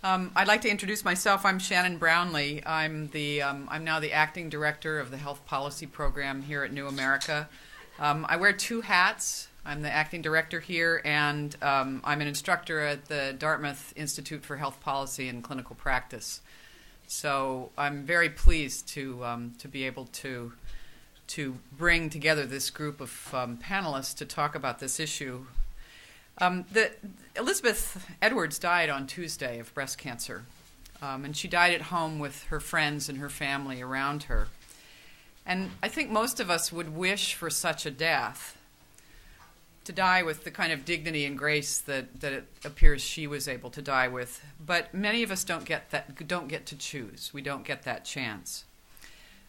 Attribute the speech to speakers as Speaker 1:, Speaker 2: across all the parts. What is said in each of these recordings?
Speaker 1: I'd like to introduce myself. I'm Shannon Brownlee. I'm now the acting director of the Health Policy Program here at New America. I wear two hats. I'm the acting director here, and I'm an instructor at the Dartmouth Institute for Health Policy and Clinical Practice. So I'm very pleased to be able to bring together this group of panelists to talk about this issue. Elizabeth Edwards died on Tuesday of breast cancer, and she died at home with her friends and her family around her. And I think most of us would wish for such a death, to die with the kind of dignity and grace that it appears she was able to die with. But many of us don't get to choose. We don't get that chance.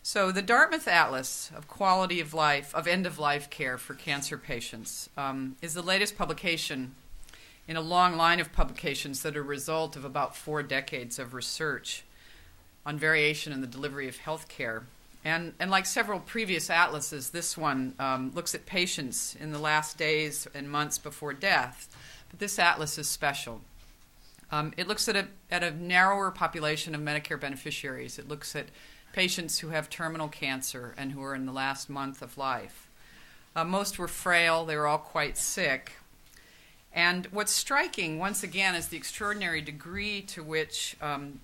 Speaker 1: So the Dartmouth Atlas of quality of life, of end-of-life care for cancer patients, is the latest publication in a long line of publications that are a result of about 4 decades of research on variation in the delivery of health care. And like several previous atlases, this one looks at patients in the last days and months before death. But this atlas is special. It looks at a narrower population of Medicare beneficiaries. It looks at patients who have terminal cancer and who are in the last month of life. Most were frail. They were all quite sick. And what's striking, once again, is the extraordinary degree to which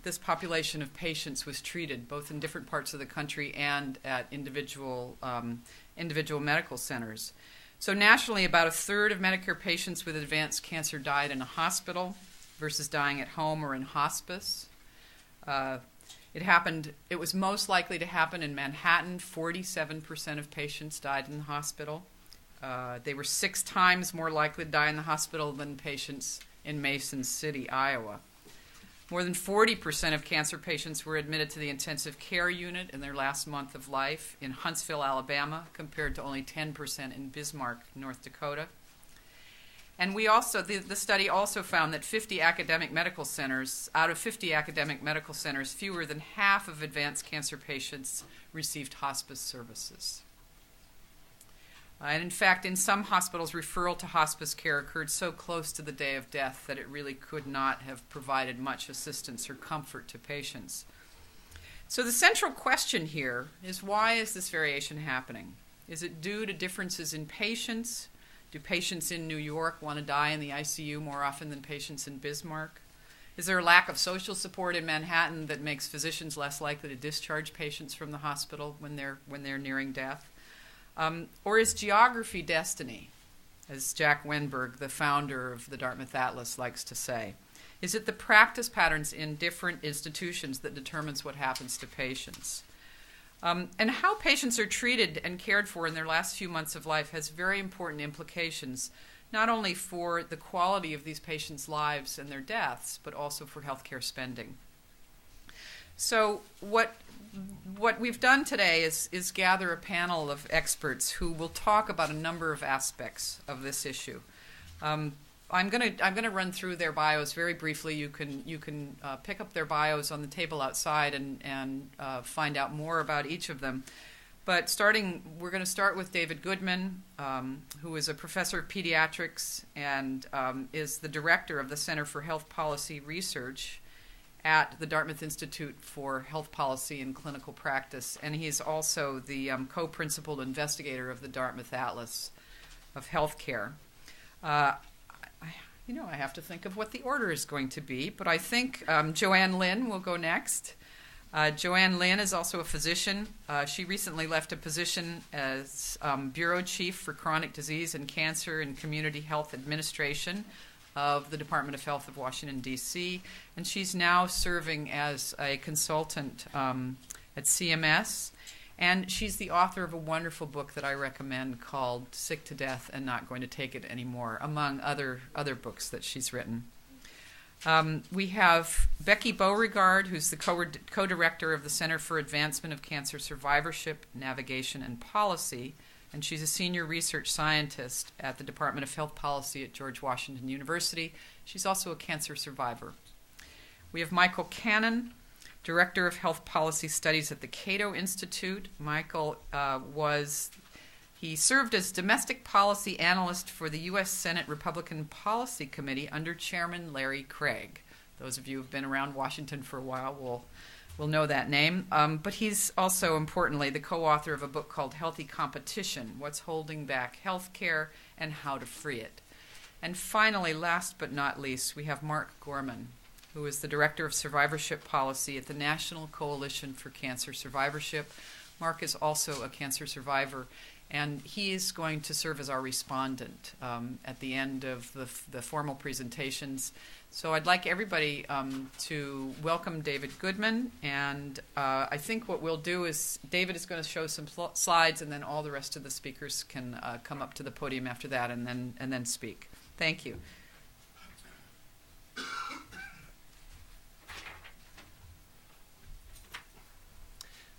Speaker 1: this population of patients was treated, both in different parts of the country and at individual medical centers. So nationally, about a third of Medicare patients with advanced cancer died in a hospital versus dying at home or in hospice. It was most likely to happen in Manhattan. 47% of patients died in the hospital. They were 6 times more likely to die in the hospital than patients in Mason City, Iowa. More than 40% of cancer patients were admitted to the intensive care unit in their last month of life in Huntsville, Alabama, compared to only 10% in Bismarck, North Dakota. And the study also found that 50 academic medical centers, out of 50 academic medical centers, fewer than half of advanced cancer patients received hospice services. And in fact, in some hospitals, referral to hospice care occurred so close to the day of death that it really could not have provided much assistance or comfort to patients. So the central question here is, why is this variation happening? Is it due to differences in patients? Do patients in New York want to die in the ICU more often than patients in Bismarck? Is there a lack of social support in Manhattan that makes physicians less likely to discharge patients from the hospital when they're nearing death? Or is geography destiny, as Jack Wenberg, the founder of the Dartmouth Atlas, likes to say? Is it the practice patterns in different institutions that determines what happens to patients? And how patients are treated and cared for in their last few months of life has very important implications, not only for the quality of these patients' lives and their deaths, but also for healthcare spending. So what we've done today is gather a panel of experts who will talk about a number of aspects of this issue. I'm going to run through their bios very briefly. You can pick up their bios on the table outside and find out more about each of them. But we're going to start with David Goodman, who is a professor of pediatrics and is the director of the Center for Health Policy Research at the Dartmouth Institute for Health Policy and Clinical Practice, and he's also the co-principal investigator of the Dartmouth Atlas of Healthcare. I have to think of what the order is going to be, but I think Joanne Lynn will go next. Joanne Lynn is also a physician. She recently left a position as Bureau Chief for Chronic Disease and Cancer and Community Health Administration of the Department of Health of Washington, D.C., and she's now serving as a consultant at CMS. And she's the author of a wonderful book that I recommend called Sick to Death and Not Going to Take It Anymore, among other books that she's written. We have Becky Beauregard, who's the co-director of the Center for Advancement of Cancer Survivorship, Navigation, and Policy, and she's a senior research scientist at the Department of Health Policy at George Washington University. She's also a cancer survivor. We have Michael Cannon, Director of Health Policy Studies at the Cato Institute. Michael he served as domestic policy analyst for the U.S. Senate Republican Policy Committee under Chairman Larry Craig, Those of you who've been around Washington for a while will know that name. But he's also, importantly, the co-author of a book called Healthy Competition: What's Holding Back Healthcare and How to Free It. And finally, last but not least, we have Mark Gorman, who is the Director of Survivorship Policy at the National Coalition for Cancer Survivorship. Mark is also a cancer survivor, and he is going to serve as our respondent at the end of the formal presentations. So I'd like everybody to welcome David Goodman, and I think what we'll do is David is going to show some slides, and then all the rest of the speakers can come up to the podium after that and then speak. Thank you.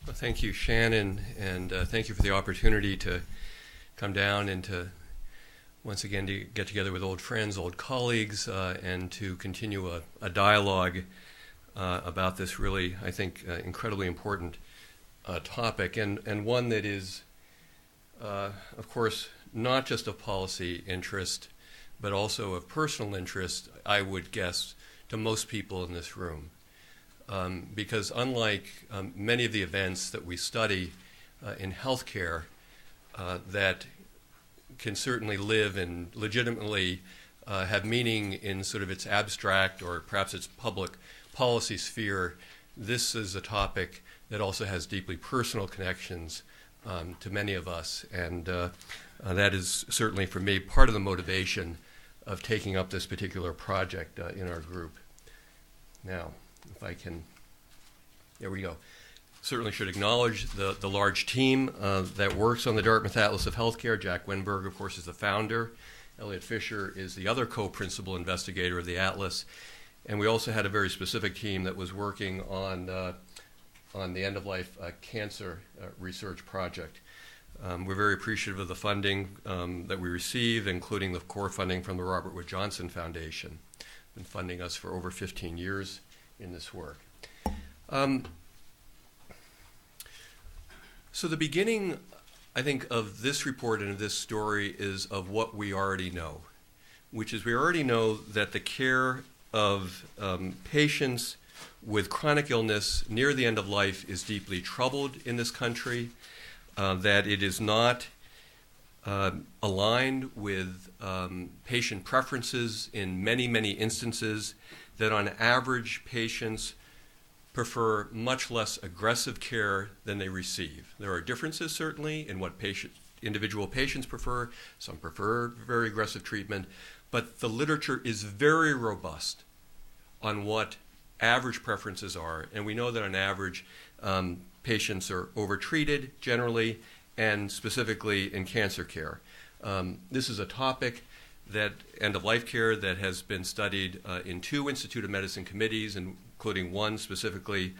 Speaker 2: Well, thank you, Shannon, and thank you for the opportunity to come down and to once again to get together with old friends, old colleagues, and to continue a dialogue about this really, I think, incredibly important topic, and one that is, of course, not just of policy interest, but also of personal interest, I would guess, to most people in this room. Because unlike many of the events that we study in healthcare that can certainly live and legitimately have meaning in sort of its abstract or perhaps its public policy sphere, this is a topic that also has deeply personal connections to many of us. And that is certainly, for me, part of the motivation of taking up this particular project in our group. Now, if I can, there we go. Certainly should acknowledge the large team that works on the Dartmouth Atlas of Healthcare. Jack Wenberg, of course, is the founder. Elliot Fisher is the other co-principal investigator of the Atlas. And we also had a very specific team that was working on the end-of-life cancer research project. We're very appreciative of the funding that we receive, including the core funding from the Robert Wood Johnson Foundation. Been funding us for over 15 years in this work. So the beginning, I think, of this report and of this story is of what we already know, which is we already know that the care of patients with chronic illness near the end of life is deeply troubled in this country, that it is not aligned with patient preferences in many, many instances, that on average patients prefer much less aggressive care than they receive. There are differences, certainly, in what individual patients prefer. Some prefer very aggressive treatment, but the literature is very robust on what average preferences are, and we know that on average patients are overtreated generally, and specifically in cancer care. This is a topic that end-of-life care that has been studied in 2 Institute of Medicine committees, including one specifically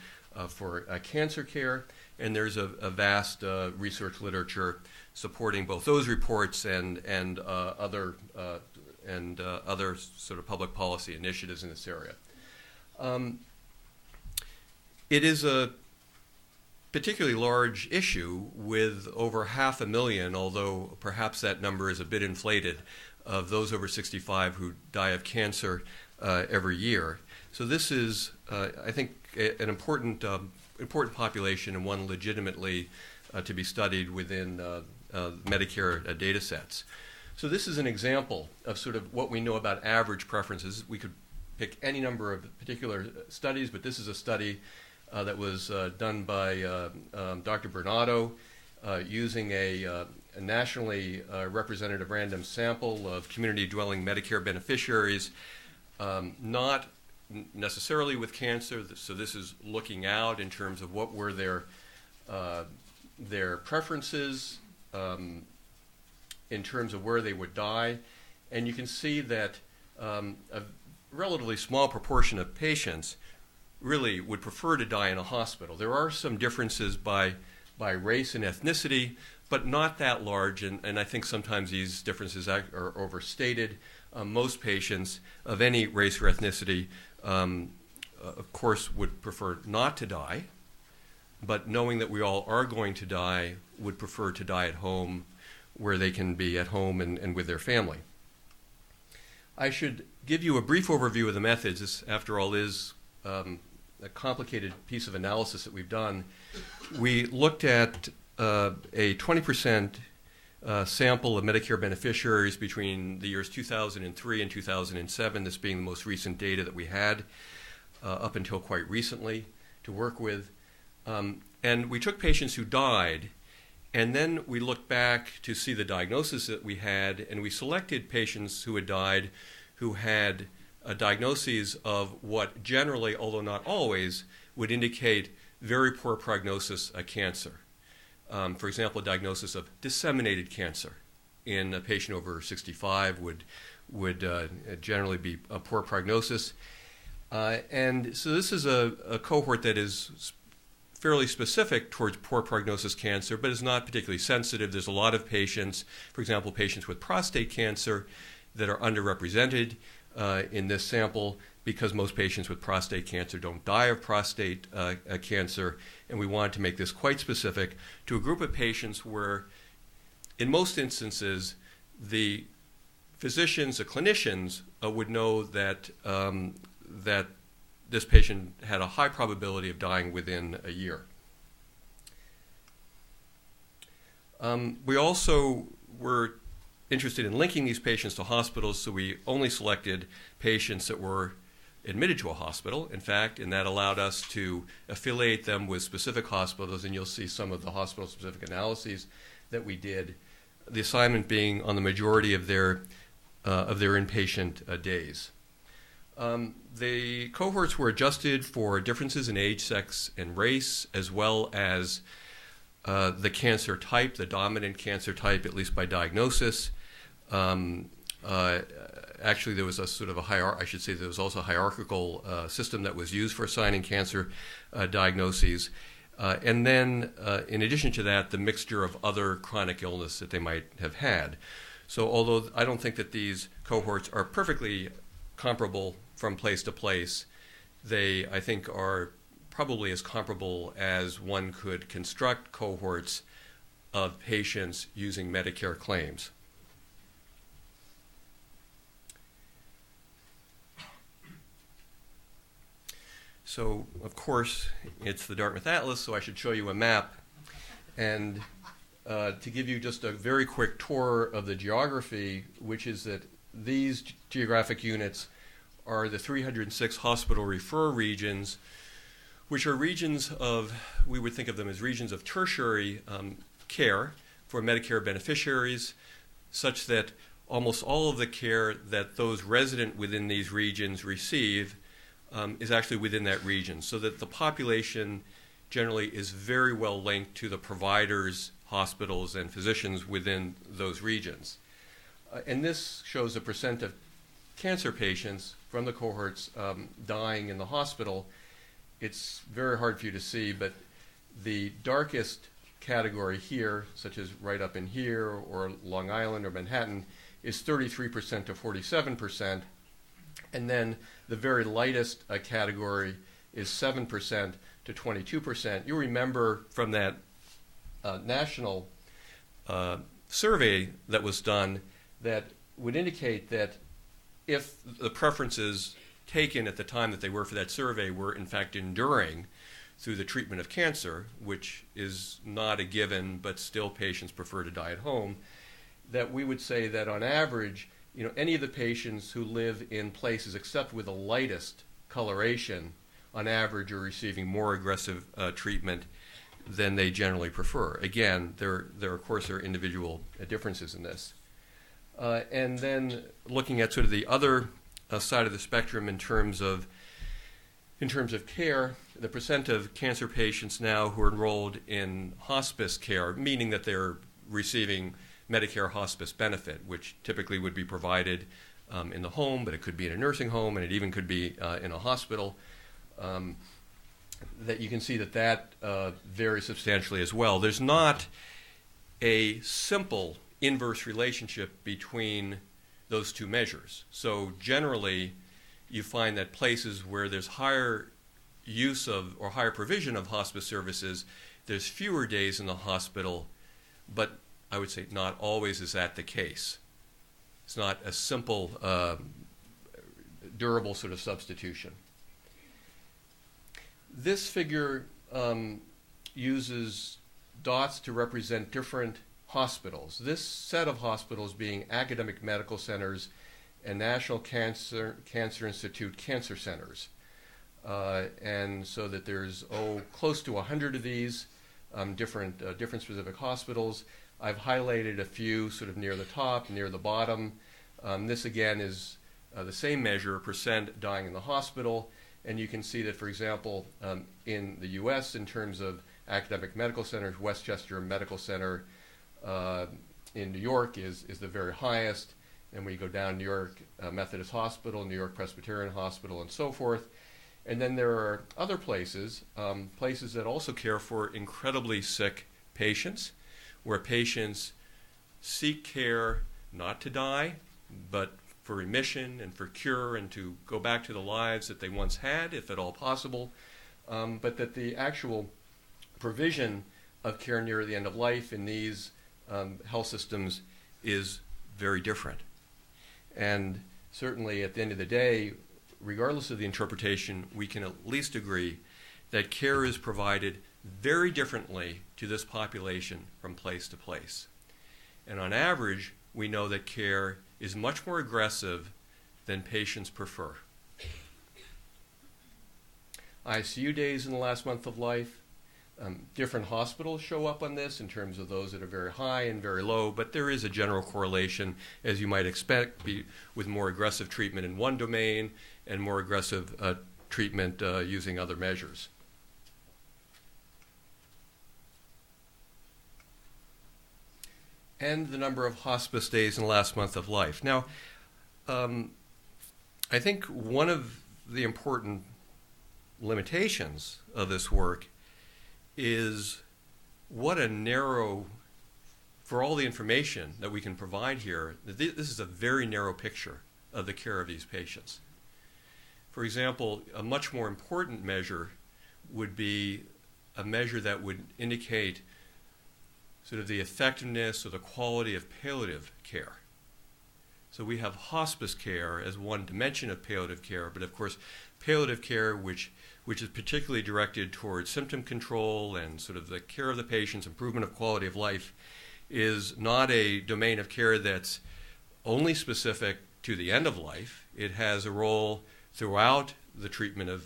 Speaker 2: for cancer care, and there's a vast research literature supporting both those reports and other sort of public policy initiatives in this area. It is a particularly large issue with over 500,000, although perhaps that number is a bit inflated, of those over 65 who die of cancer every year. So this is, I think, an important population, and one legitimately to be studied within Medicare data sets. So this is an example of sort of what we know about average preferences. We could pick any number of particular studies, but this is a study that was done by Dr. Bernardo using a nationally representative random sample of community-dwelling Medicare beneficiaries, not necessarily with cancer. So this is looking out in terms of what were their preferences in terms of where they would die. And you can see that a relatively small proportion of patients really would prefer to die in a hospital. There are some differences by race and ethnicity, but not that large, and I think sometimes these differences are overstated. Most patients of any race or ethnicity, of course, would prefer not to die, but knowing that we all are going to die, would prefer to die at home, where they can be at home and with their family. I should give you a brief overview of the methods. This, after all, is a complicated piece of analysis that we've done. We looked at a 20% sample of Medicare beneficiaries between the years 2003 and 2007, this being the most recent data that we had up until quite recently to work with. And we took patients who died, and then we looked back to see the diagnosis that we had, and we selected patients who had died who had diagnoses of what generally, although not always, would indicate very poor prognosis cancer. For example, a diagnosis of disseminated cancer in a patient over 65 would generally be a poor prognosis. And so this is a cohort that is fairly specific towards poor prognosis cancer, but is not particularly sensitive. There's a lot of patients, for example, patients with prostate cancer, that are underrepresented in this sample because most patients with prostate cancer don't die of prostate cancer, and we wanted to make this quite specific to a group of patients where, in most instances, the physicians, the clinicians, would know that that this patient had a high probability of dying within a year. We also were interested in linking these patients to hospitals, so we only selected patients that were admitted to a hospital, in fact, and that allowed us to affiliate them with specific hospitals, and you'll see some of the hospital-specific analyses that we did, the assignment being on the majority of their inpatient days. The cohorts were adjusted for differences in age, sex, and race, as well as the cancer type, the dominant cancer type, at least by diagnosis. Actually, there was a sort of a I should say there was also a hierarchical system that was used for assigning cancer diagnoses. And then, in addition to that, the mixture of other chronic illness that they might have had. So although I don't think that these cohorts are perfectly comparable from place to place, they, I think, are probably as comparable as one could construct cohorts of patients using Medicare claims. So, of course, it's the Dartmouth Atlas, so I should show you a map. And to give you just a very quick tour of the geography, which is that these geographic units are the 306 hospital refer regions, which are regions of, we would think of them as regions of tertiary care for Medicare beneficiaries, such that almost all of the care that those resident within these regions receive is actually within that region, so that the population generally is very well linked to the providers, hospitals, and physicians within those regions. And this shows the percent of cancer patients from the cohorts dying in the hospital. It's very hard for you to see, but the darkest category here, such as right up in here, or Long Island or Manhattan, is 33% to 47%. And then the very lightest category is 7% to 22%. You'll remember from that national survey that was done that would indicate that if the preferences taken at the time that they were for that survey were in fact enduring through the treatment of cancer, which is not a given, but still patients prefer to die at home, that we would say that on average, any of the patients who live in places except with the lightest coloration, on average, are receiving more aggressive treatment than they generally prefer. Again, there of course are individual differences in this. And then looking at sort of the other side of the spectrum in terms of care, the percent of cancer patients now who are enrolled in hospice care, meaning that they're receiving Medicare hospice benefit, which typically would be provided in the home, but it could be in a nursing home, and it even could be in a hospital, that you can see that varies substantially as well. There's not a simple inverse relationship between those two measures. So generally, you find that places where there's higher use of or higher provision of hospice services, there's fewer days in the hospital, but I would say not always is that the case. It's not a simple durable sort of substitution. This figure uses dots to represent different hospitals. This set of hospitals being academic medical centers and National Cancer Institute cancer centers. And so that there's close to 100 of these different specific hospitals. I've highlighted a few sort of near the top, near the bottom. This again is the same measure, percent dying in the hospital. And you can see that, for example, in the US, in terms of academic medical centers, Westchester Medical Center in New York is the very highest. And we go down New York Methodist Hospital, New York Presbyterian Hospital, and so forth. And then there are other places, places that also care for incredibly sick patients, where patients seek care not to die, but for remission and for cure and to go back to the lives that they once had, if at all possible, but that the actual provision of care near the end of life in these health systems is very different. And certainly at the end of the day, regardless of the interpretation, we can at least agree that care is provided very differently to this population from place to place. And on average, we know that care is much more aggressive than patients prefer. ICU days in the last month of life. Different hospitals show up on this in terms of those that are very high and very low, but there is a general correlation, as you might expect, with more aggressive treatment in one domain and more aggressive treatment using other measures. And the number of hospice days in the last month of life. Now, I think one of the important limitations of this work is what a narrow, for all the information that we can provide here, this is a very narrow picture of the care of these patients. For example, a much more important measure would be a measure that would indicate sort of the effectiveness or the quality of palliative care. So we have hospice care as one dimension of palliative care, but of course palliative care, which is particularly directed towards symptom control and sort of the care of the patients, improvement of quality of life, is not a domain of care that's only specific to the end of life. It has a role throughout the treatment of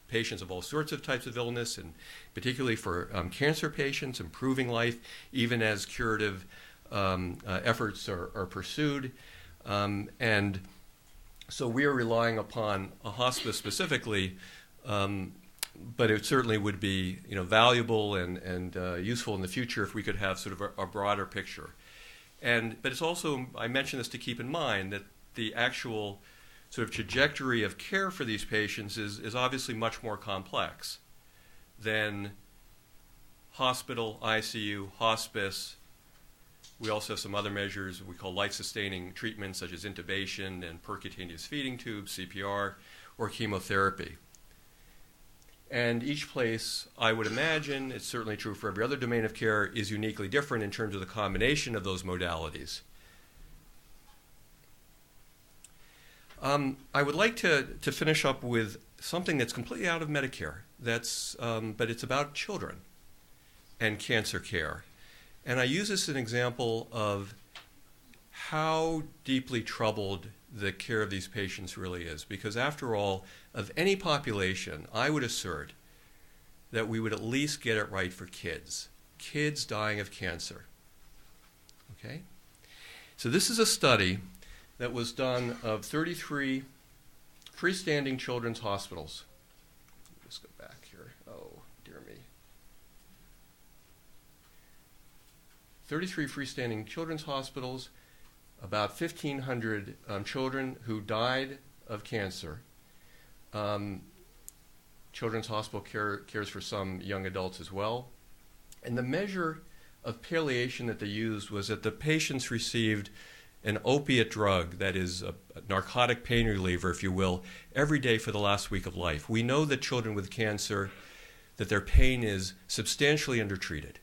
Speaker 2: patients of all sorts of types of illness, and particularly for cancer patients, improving life, even as curative efforts are pursued. And so we are relying upon a hospice specifically, but it certainly would be valuable and useful in the future if we could have sort of a broader picture. But it's also, I mention this to keep in mind, that the actual sort of trajectory of care for these patients is obviously much more complex than hospital, ICU, hospice. We also have some other measures we call life-sustaining treatments, such as intubation and percutaneous feeding tubes, CPR, or chemotherapy. And each place, I would imagine, it's certainly true for every other domain of care, is uniquely different in terms of the combination of those modalities. I would like to finish up with something that's completely out of Medicare, but it's about children and cancer care. And I use this as an example of how deeply troubled the care of these patients really is. Because after all, of any population, I would assert that we would at least get it right for kids dying of cancer. Okay? So this is a study that was done of 33 freestanding children's hospitals. Let's go back here. Oh, dear me. 33 freestanding children's hospitals, about 1,500 children who died of cancer. Children's Hospital cares for some young adults as well. And the measure of palliation that they used was that the patients received an opiate drug, that is a narcotic pain reliever, if you will, every day for the last week of life. We know that children with cancer, that their pain is substantially undertreated.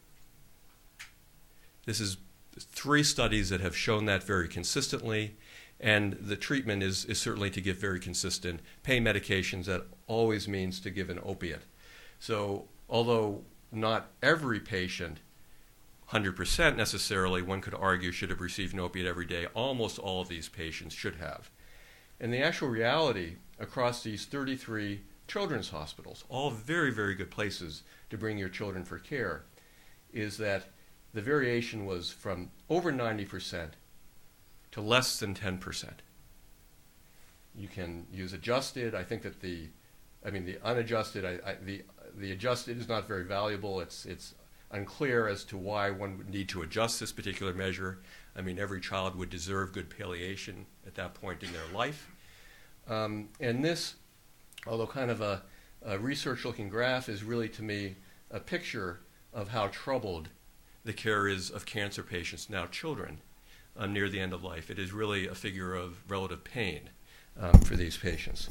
Speaker 2: This is 3 studies that have shown that very consistently, And the treatment is certainly to give very consistent pain medications. That always means to give an opiate. So although not every patient, 100% necessarily, one could argue, should have received an opiate every day, almost all of these patients should have. And the actual reality across these 33 children's hospitals, all very, very good places to bring your children for care, is that the variation was from over 90% to less than 10%. You can use adjusted. I think that the unadjusted, the adjusted is not very valuable. It's unclear as to why one would need to adjust this particular measure. I mean, every child would deserve good palliation at that point in their life. And this, although kind of a research-looking graph, is really, to me, a picture of how troubled the care is of cancer patients, now children, near the end of life. It is really a figure of relative pain for these patients.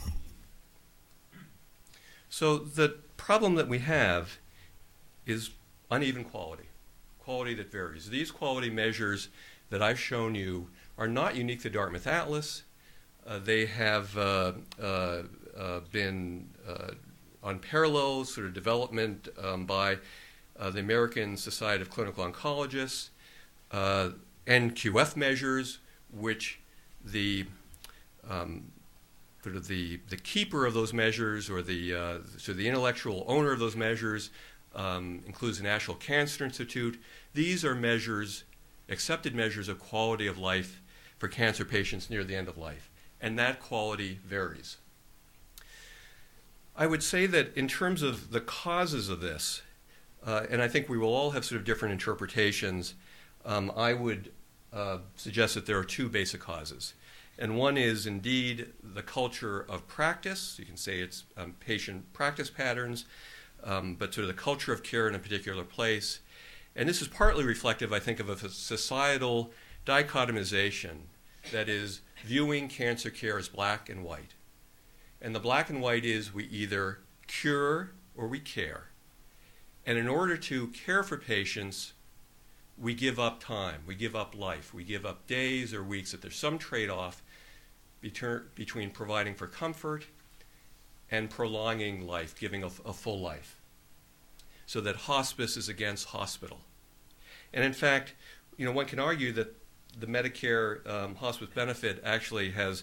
Speaker 2: So the problem that we have is uneven quality that varies. These quality measures that I've shown you are not unique to Dartmouth Atlas. They have been on parallel sort of development by the American Society of Clinical Oncologists, NQF measures, which the sort of the keeper of those measures, or the intellectual owner of those measures, includes the National Cancer Institute. These are measures, accepted measures of quality of life for cancer patients near the end of life, and that quality varies. I would say that in terms of the causes of this, and I think we will all have sort of different interpretations, I would suggest that there are two basic causes. And one is indeed the culture of practice. You can say it's patient practice patterns, but sort of the culture of care in a particular place. And this is partly reflective, I think, of a societal dichotomization that is viewing cancer care as black and white. And the black and white is we either cure or we care. And in order to care for patients, we give up time, we give up life, we give up days or weeks, that there's some trade-off between providing for comfort and prolonging life, giving a full life. So that hospice is against hospital. And in fact, one can argue that the Medicare hospice benefit actually has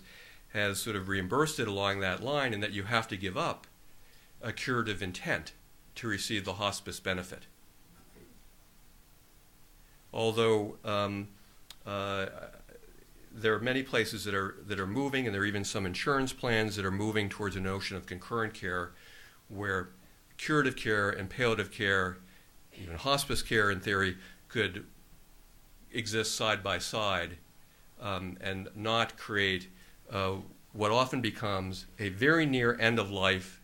Speaker 2: sort of reimbursed it along that line, and that you have to give up a curative intent to receive the hospice benefit. Although there are many places that are moving, and there are even some insurance plans that are moving towards a notion of concurrent care, where curative care and palliative care, even hospice care in theory, could exist side by side and not create what often becomes a very near end-of-life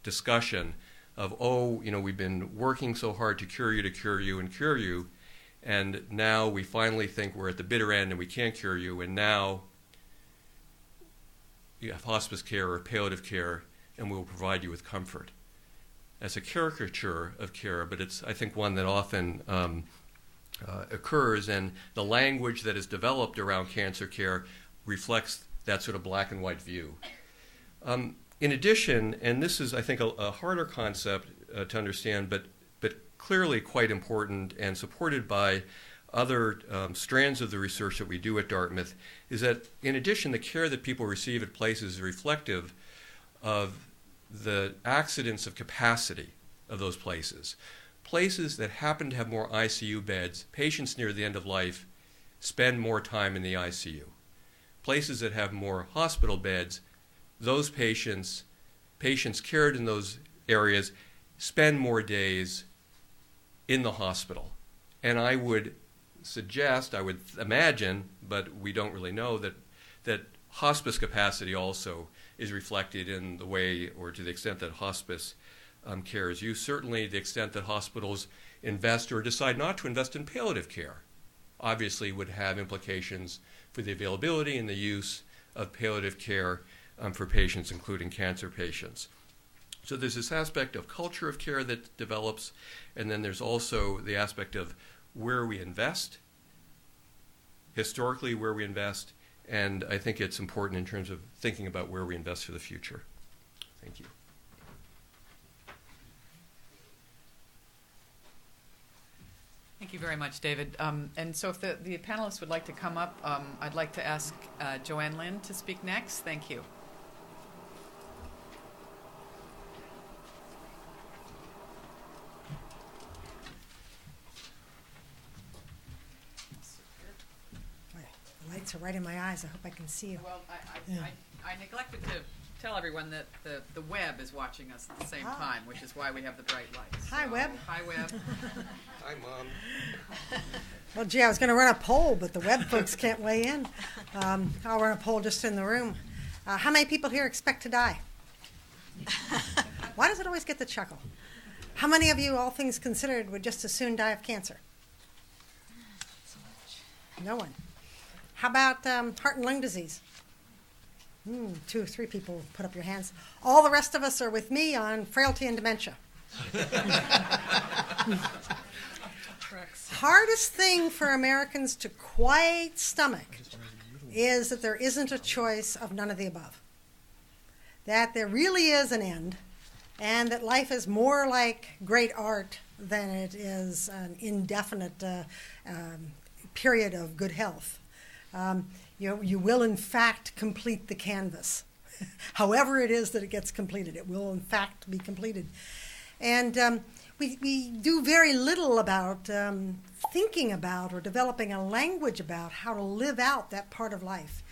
Speaker 2: discussion of, we've been working so hard to cure you, and now we finally think we're at the bitter end and we can't cure you, and now you have hospice care or palliative care, and we'll provide you with comfort. That's a caricature of care, but it's, I think, one that often occurs, and the language that is developed around cancer care reflects that sort of black and white view. In addition, and this is, I think, a harder concept to understand, but clearly quite important and supported by other strands of the research that we do at Dartmouth, is that in addition, the care that people receive at places is reflective of the accidents of capacity of those places. Places that happen to have more ICU beds, patients near the end of life spend more time in the ICU. Places that have more hospital beds, those patients cared in those areas spend more days in the hospital. And I would suggest, I would imagine, but we don't really know, that hospice capacity also is reflected in the way, or to the extent that hospice care is used. Certainly the extent that hospitals invest or decide not to invest in palliative care obviously would have implications for the availability and the use of palliative care for patients, including cancer patients. So there's this aspect of culture of care that develops, and then there's also the aspect of where we invest, historically where we invest, And I think it's important in terms of thinking about where we invest for the future. Thank you.
Speaker 1: Thank you very much, David. And so if the panelists would like to come up, I'd like to ask Joanne Lynn to speak next. Thank you.
Speaker 3: The lights are right in my eyes. I hope I can see you.
Speaker 1: Well, I neglected to tell everyone that the web is watching us at the same time, which is why we have the bright lights.
Speaker 3: Hi, Web.
Speaker 1: Hi, Web.
Speaker 2: Hi, Mom.
Speaker 3: Well, gee, I was going to run a poll, but the web folks can't weigh in. I'll run a poll just in the room. How many people here expect to die? Why does it always get the chuckle? How many of you, all things considered, would just as soon die of cancer? No one. How about heart and lung disease? 2 or 3 people put up your hands. All the rest of us are with me on frailty and dementia. Hardest thing for Americans to quite stomach is that there isn't a choice of none of the above. That there really is an end, and that life is more like great art than it is an indefinite period of good health. You will, in fact, complete the canvas. However it is that it gets completed, it will, in fact, be completed. And we do very little about thinking about or developing a language about how to live out that part of life.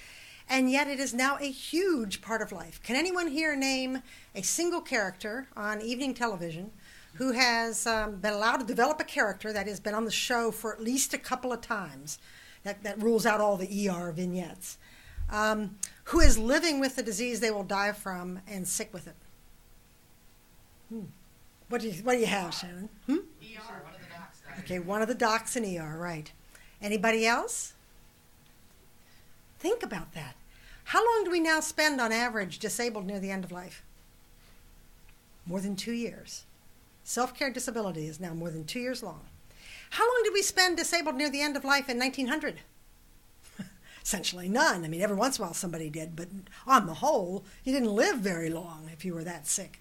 Speaker 3: And yet it is now a huge part of life. Can anyone here name a single character on evening television who has been allowed to develop a character that has been on the show for at least a couple of times? That rules out all the ER vignettes. Who is living with the disease they will die from and sick with it? What do you have, Shannon?
Speaker 1: ER, one of the docs.
Speaker 3: Okay, one of the docs in ER, right. Anybody else? Think about that. How long do we now spend on average disabled near the end of life? More than 2 years. Self-care disability is now more than 2 years long. How long did we spend disabled near the end of life in 1900? Essentially none. I mean, every once in a while somebody did, but on the whole, you didn't live very long if you were that sick.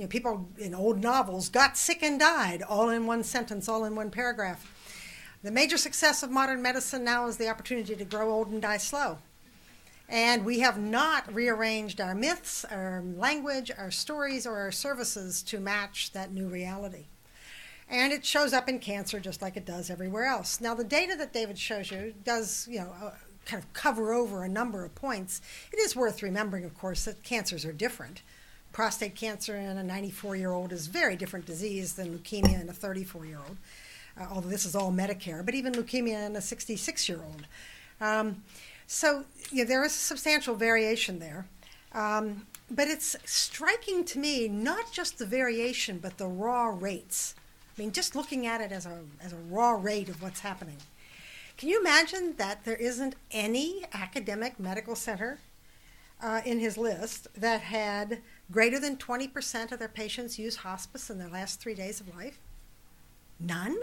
Speaker 3: People in old novels got sick and died, all in one sentence, all in one paragraph. The major success of modern medicine now is the opportunity to grow old and die slow. And we have not rearranged our myths, our language, our stories, or our services to match that new reality. And it shows up in cancer just like it does everywhere else. Now, the data that David shows you does, kind of cover over a number of points. It is worth remembering, of course, that cancers are different. Prostate cancer in a 94-year-old is a very different disease than leukemia in a 34-year-old, although this is all Medicare, but even leukemia in a 66-year-old. So there is substantial variation there. But it's striking to me, not just the variation, but the raw rates. I mean, just looking at it as a raw rate of what's happening. Can you imagine that there isn't any academic medical center in his list that had greater than 20% of their patients use hospice in their last 3 days of life? None?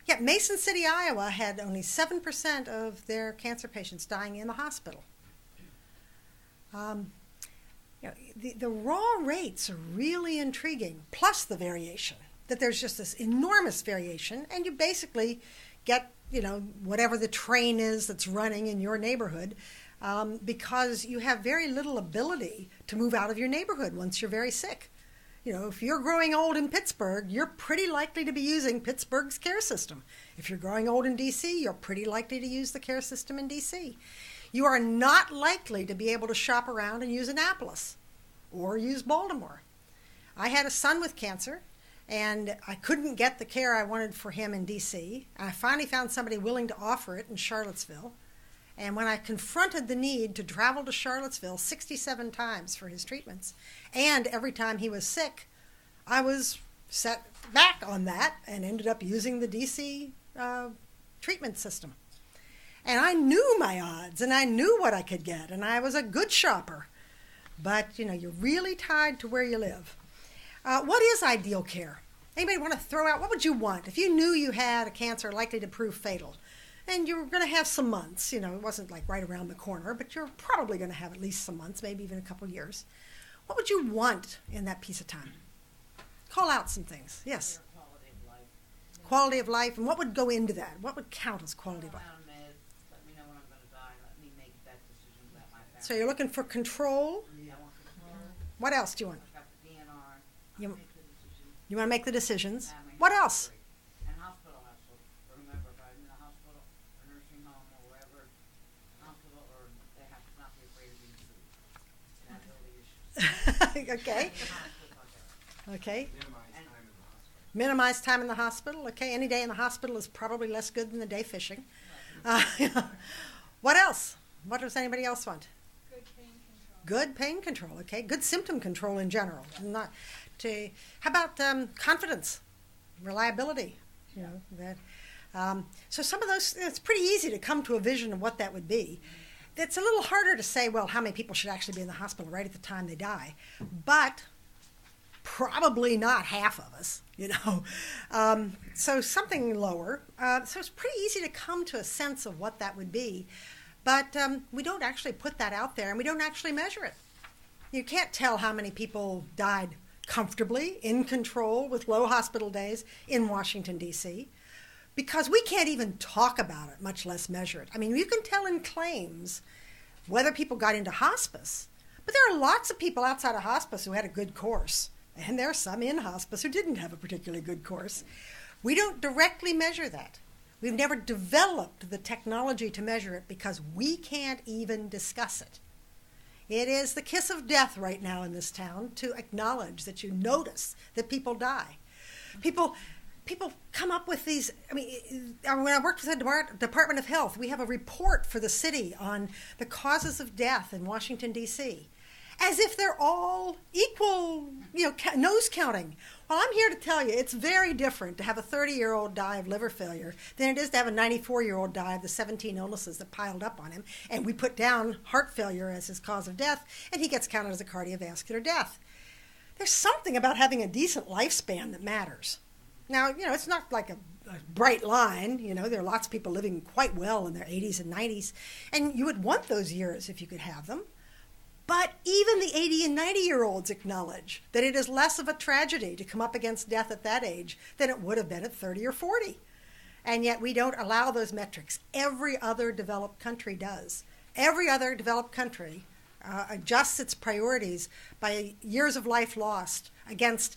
Speaker 3: Yet Mason City, Iowa had only 7% of their cancer patients dying in the hospital. The raw rates are really intriguing, plus the variation, that there's just this enormous variation, and you basically get, whatever the train is that's running in your neighborhood, because you have very little ability to move out of your neighborhood once you're very sick. If you're growing old in Pittsburgh, you're pretty likely to be using Pittsburgh's care system. If you're growing old in D.C., you're pretty likely to use the care system in D.C. You are not likely to be able to shop around and use Annapolis or use Baltimore. I had a son with cancer, and I couldn't get the care I wanted for him in D.C. I finally found somebody willing to offer it in Charlottesville. And when I confronted the need to travel to Charlottesville 67 times for his treatments, and every time he was sick, I was set back on that and ended up using the D.C. treatment system. And I knew my odds, and I knew what I could get, and I was a good shopper. But, you're really tied to where you live. What is ideal care? Anybody want to throw out, what would you want? If you knew you had a cancer likely to prove fatal, and you're going to have some months. It wasn't like right around the corner, but you're probably going to have at least some months, maybe even a couple years. What would you want in that piece of time? Call out some things. Yes.
Speaker 4: Your quality of life.
Speaker 3: Quality of life, and what would go into that? What would count as quality of life?
Speaker 4: Meds, let me know when I'm going to die. Let me make that decision about my family.
Speaker 3: So you're looking for control.
Speaker 4: I want control.
Speaker 3: What else do you want?
Speaker 4: Got the DNR.
Speaker 3: You-
Speaker 4: Make the decision.
Speaker 3: You want to make the decisions.
Speaker 4: Family
Speaker 3: What
Speaker 4: has
Speaker 3: else?
Speaker 4: to agree. And hospital has to remember if I'm in a hospital or nursing home or wherever, hospital, or they have to not be afraid of being sued. That's all the issues.
Speaker 3: Okay. Okay.
Speaker 4: And
Speaker 3: Minimize time in the hospital. Okay. Any day in the hospital is probably less good than the day fishing. What else? What does anybody else want?
Speaker 5: Good pain control.
Speaker 3: Good pain control. Okay. Good symptom control in general. Not to. How about confidence, reliability? So some of those. It's pretty easy to come to a vision of what that would be. It's a little harder to say, well, how many people should actually be in the hospital right at the time they die, but probably not half of us, So something lower. So it's pretty easy to come to a sense of what that would be, but we don't actually put that out there, and we don't actually measure it. You can't tell how many people died comfortably, in control, with low hospital days in Washington, D.C., because we can't even talk about it, much less measure it. I mean, you can tell in claims whether people got into hospice, but there are lots of people outside of hospice who had a good course, and there are some in hospice who didn't have a particularly good course. We don't directly measure that. We've never developed the technology to measure it because we can't even discuss it. It is the kiss of death right now in this town to acknowledge that you notice that people die. People come up with these. I mean, when I worked with the Department of Health, we have a report for the city on the causes of death in Washington, D.C., as if they're all equal, nose counting. Well, I'm here to tell you it's very different to have a 30-year-old die of liver failure than it is to have a 94-year-old die of the 17 illnesses that piled up on him, and we put down heart failure as his cause of death, and he gets counted as a cardiovascular death. There's something about having a decent lifespan that matters. Now, it's not like a bright line. There are lots of people living quite well in their 80s and 90s, and you would want those years if you could have them. But even the 80 and 90-year-olds acknowledge that it is less of a tragedy to come up against death at that age than it would have been at 30 or 40. And yet we don't allow those metrics. Every other developed country does. Every other developed country adjusts its priorities by years of life lost against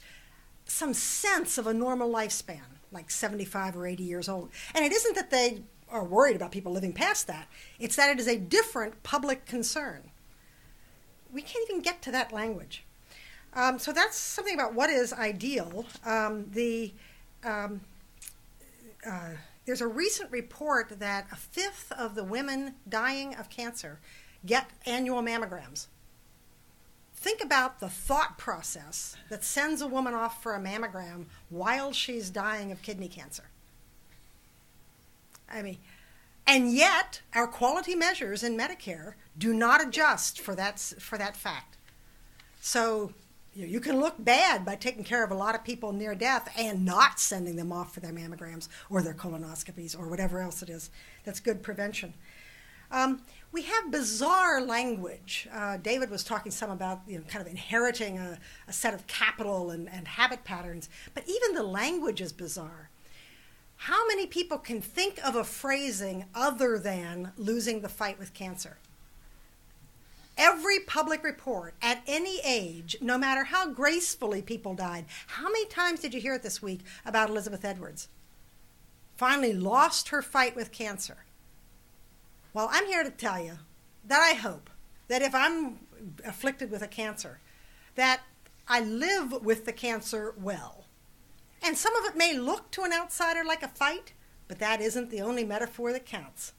Speaker 3: some sense of a normal lifespan, like 75 or 80 years old. And it isn't that they are worried about people living past that. It's that it is a different public concern. We can't even get to that language. So that's something about what is ideal. There's a recent report that a fifth of the women dying of cancer get annual mammograms. Think about the thought process that sends a woman off for a mammogram while she's dying of kidney cancer. And yet our quality measures in Medicare do not adjust for that fact. So you can look bad by taking care of a lot of people near death and not sending them off for their mammograms or their colonoscopies or whatever else it is. That's good prevention. We have bizarre language. David was talking some about kind of inheriting a set of capital and habit patterns, but even the language is bizarre. How many people can think of a phrasing other than losing the fight with cancer? Every public report at any age, no matter how gracefully people died, how many times did you hear it this week about Elizabeth Edwards? Finally lost her fight with cancer. Well, I'm here to tell you that I hope that if I'm afflicted with a cancer, that I live with the cancer well. And some of it may look to an outsider like a fight, but that isn't the only metaphor that counts.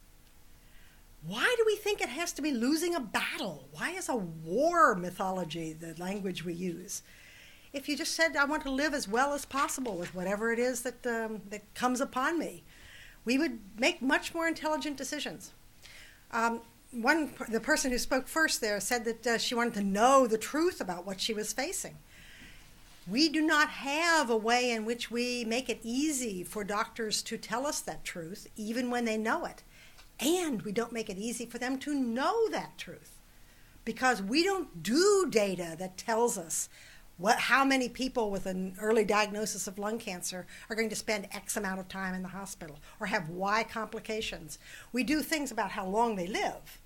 Speaker 3: Why do we think it has to be losing a battle? Why is a war mythology the language we use? If you just said, I want to live as well as possible with whatever it is that comes upon me, we would make much more intelligent decisions. The person who spoke first there said that she wanted to know the truth about what she was facing. We do not have a way in which we make it easy for doctors to tell us that truth, even when they know it. And we don't make it easy for them to know that truth, because we don't do data that tells us how many people with an early diagnosis of lung cancer are going to spend X amount of time in the hospital or have Y complications. We do things about how long they live,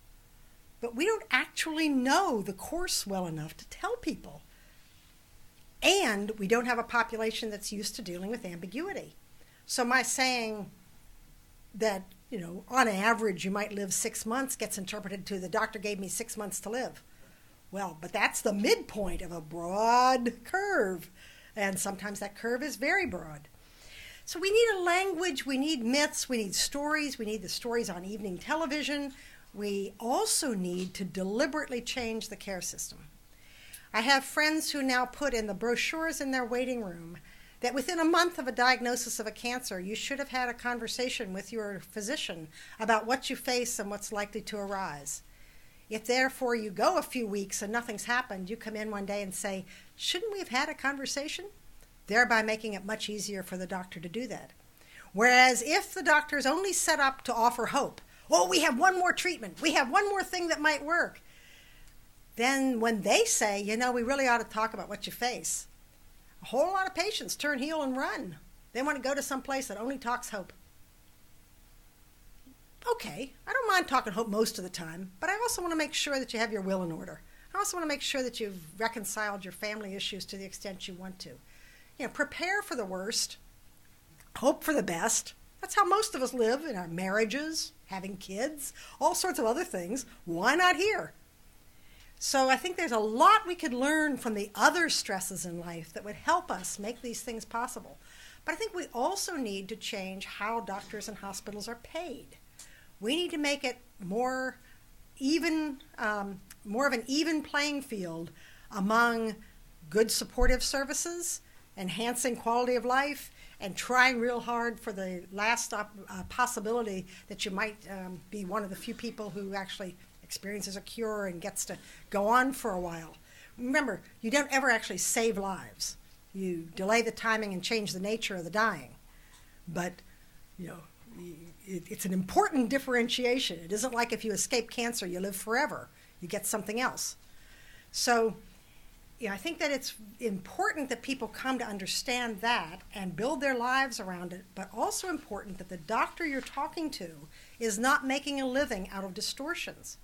Speaker 3: but we don't actually know the course well enough to tell people. And we don't have a population that's used to dealing with ambiguity. So my saying that, on average you might live 6 months gets interpreted to the doctor gave me 6 months to live. Well, but that's the midpoint of a broad curve. And sometimes that curve is very broad. So we need a language, we need myths, we need stories, we need the stories on evening television. We also need to deliberately change the care system. I have friends who now put in the brochures in their waiting room that within a month of a diagnosis of a cancer, you should have had a conversation with your physician about what you face and what's likely to arise. If therefore you go a few weeks and nothing's happened, you come in one day and say, shouldn't we have had a conversation? Thereby making it much easier for the doctor to do that. Whereas if the doctor is only set up to offer hope, we have one more treatment, we have one more thing that might work, then when they say, we really ought to talk about what you face, a whole lot of patients turn heel and run. They want to go to some place that only talks hope. Okay, I don't mind talking hope most of the time, but I also want to make sure that you have your will in order. I also want to make sure that you've reconciled your family issues to the extent you want to. Prepare for the worst, hope for the best. That's how most of us live in our marriages, having kids, all sorts of other things. Why not here? So I think there's a lot we could learn from the other stresses in life that would help us make these things possible. But I think we also need to change how doctors and hospitals are paid. We need to make it more of an even playing field among good supportive services, enhancing quality of life, and trying real hard for the last possibility that you might be one of the few people who actually experiences a cure and gets to go on for a while. Remember, you don't ever actually save lives. You delay the timing and change the nature of the dying. But, it's an important differentiation. It isn't like if you escape cancer, you live forever. You get something else. So, I think that it's important that people come to understand that and build their lives around it, but also important that the doctor you're talking to is not making a living out of distortions.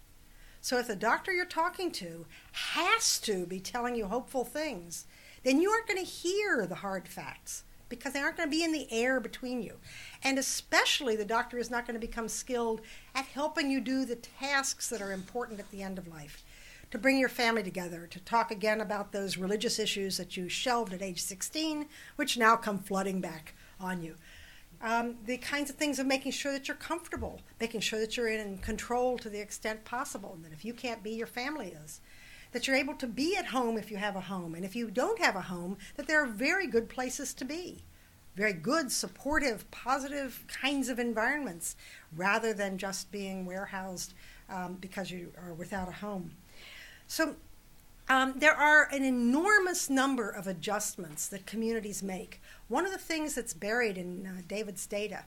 Speaker 3: So if the doctor you're talking to has to be telling you hopeful things, then you aren't going to hear the hard facts because they aren't going to be in the air between you. And especially the doctor is not going to become skilled at helping you do the tasks that are important at the end of life. To bring your family together, to talk again about those religious issues that you shelved at age 16, which now come flooding back on you. The kinds of things of making sure that you're comfortable, making sure that you're in control to the extent possible, and that if you can't be, your family is. That you're able to be at home if you have a home, and if you don't have a home, that there are very good places to be. Very good, supportive, positive kinds of environments, rather than just being warehoused because you are without a home. So there are an enormous number of adjustments that communities make. One of the things that's buried in David's data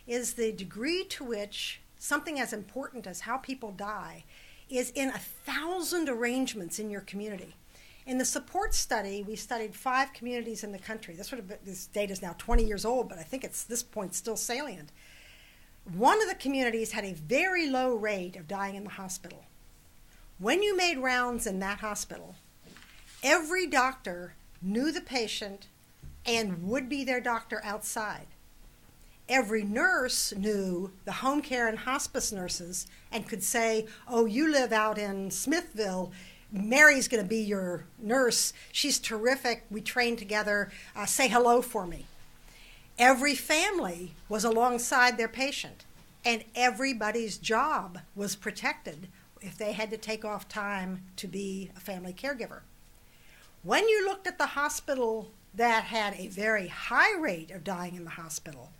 Speaker 3: is the degree to which something as important as how people die is in 1,000 arrangements in your community. In the support study, we studied 5 communities in the country. This data is now 20 years old, but I think it's this point still salient. One of the communities had a very low rate of dying in the hospital. When you made rounds in that hospital, every doctor knew the patient and would be their doctor outside. Every nurse knew the home care and hospice nurses and could say, you live out in Smithville, Mary's going to be your nurse. She's terrific. We trained together. Say hello for me. Every family was alongside their patient, and everybody's job was protected if they had to take off time to be a family caregiver. When you looked at the hospital that had a very high rate of dying in the hospital,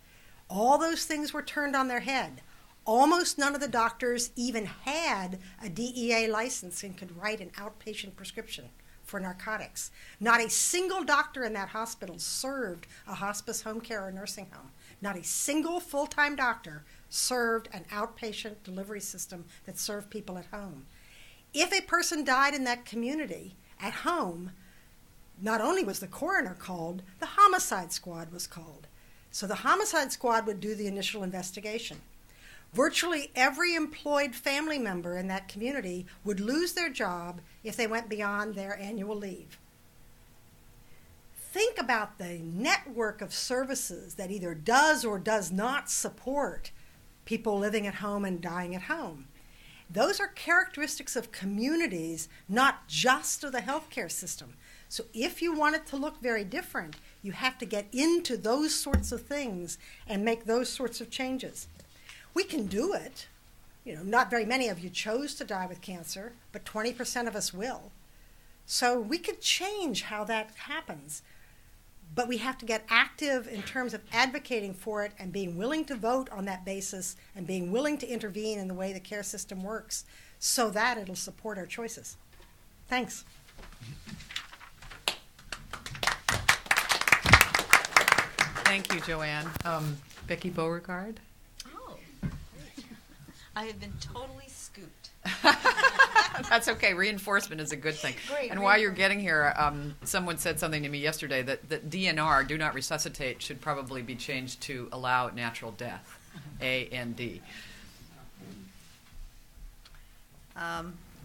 Speaker 3: all those things were turned on their head. Almost none of the doctors even had a DEA license and could write an outpatient prescription for narcotics. Not a single doctor in that hospital served a hospice, home care, or nursing home. Not a single full-time doctor served an outpatient delivery system that served people at home. If a person died in that community at home, not only was the coroner called, the homicide squad was called. So the homicide squad would do the initial investigation. Virtually every employed family member in that community would lose their job if they went beyond their annual leave. Think about the network of services that either does or does not support people living at home and dying at home. Those are characteristics of communities, not just of the healthcare system. So if you want it to look very different, you have to get into those sorts of things and make those sorts of changes. We can do it. You know, not very many of you chose to die with cancer, but 20% of us will. So we could change how that happens. But we have to get active in terms of advocating for it and being willing to vote on that basis and being willing to intervene in the way the care system works so that it'll support our choices. Thanks.
Speaker 1: Thank you, Joanne. Becky Beauregard?
Speaker 5: Oh, I have been totally scooped.
Speaker 1: That's okay. Reinforcement is a good thing.
Speaker 5: Great.
Speaker 1: And while you're getting here, someone said something to me yesterday that DNR, do not resuscitate, should probably be changed to allow natural death, AND.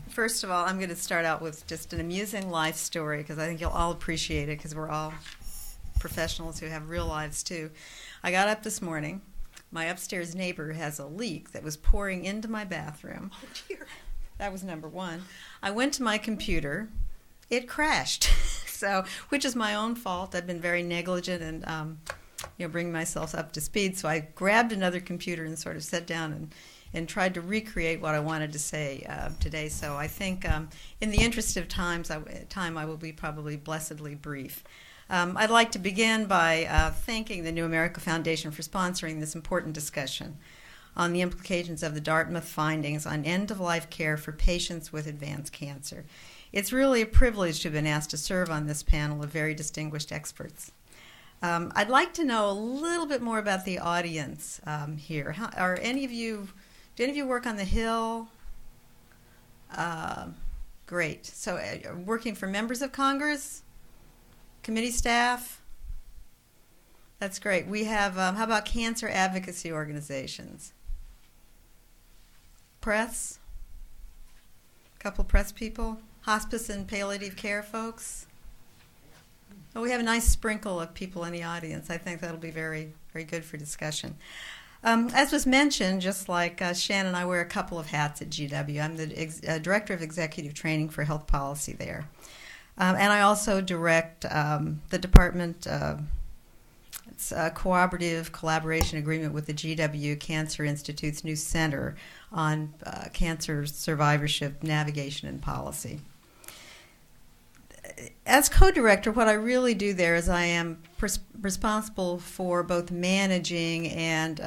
Speaker 6: First of all, I'm going to start out with just an amusing life story because I think you'll all appreciate it because we're all professionals who have real lives too. I got up this morning. My upstairs neighbor has a leak that was pouring into my bathroom.
Speaker 3: Oh, dear.
Speaker 6: That was number one. I went to my computer. It crashed, which is my own fault. I've been very negligent and bringing myself up to speed. So I grabbed another computer and sort of sat down and tried to recreate what I wanted to say today. So I think in the interest of time, I will be probably blessedly brief. I'd like to begin by thanking the New America Foundation for sponsoring this important discussion on the implications of the Dartmouth findings on end-of-life care for patients with advanced cancer. It's really a privilege to have been asked to serve on this panel of very distinguished experts. I'd like to know a little bit more about the audience here. Do any of you work on the Hill? Great. So working for members of Congress? Committee staff? That's great. We have, how about cancer advocacy organizations? Press? A couple press people? Hospice and palliative care folks? Oh, we have a nice sprinkle of people in the audience. I think that'll be very, very good for discussion. As was mentioned, just like Shannon, I wear a couple of hats at GW. I'm the Director of Executive Training for Health Policy there. And I also direct the department. It's a cooperative collaboration agreement with the GW Cancer Institute's new Center on Cancer Survivorship, Navigation, and Policy. As co-director, what I really do there is I am responsible for both managing and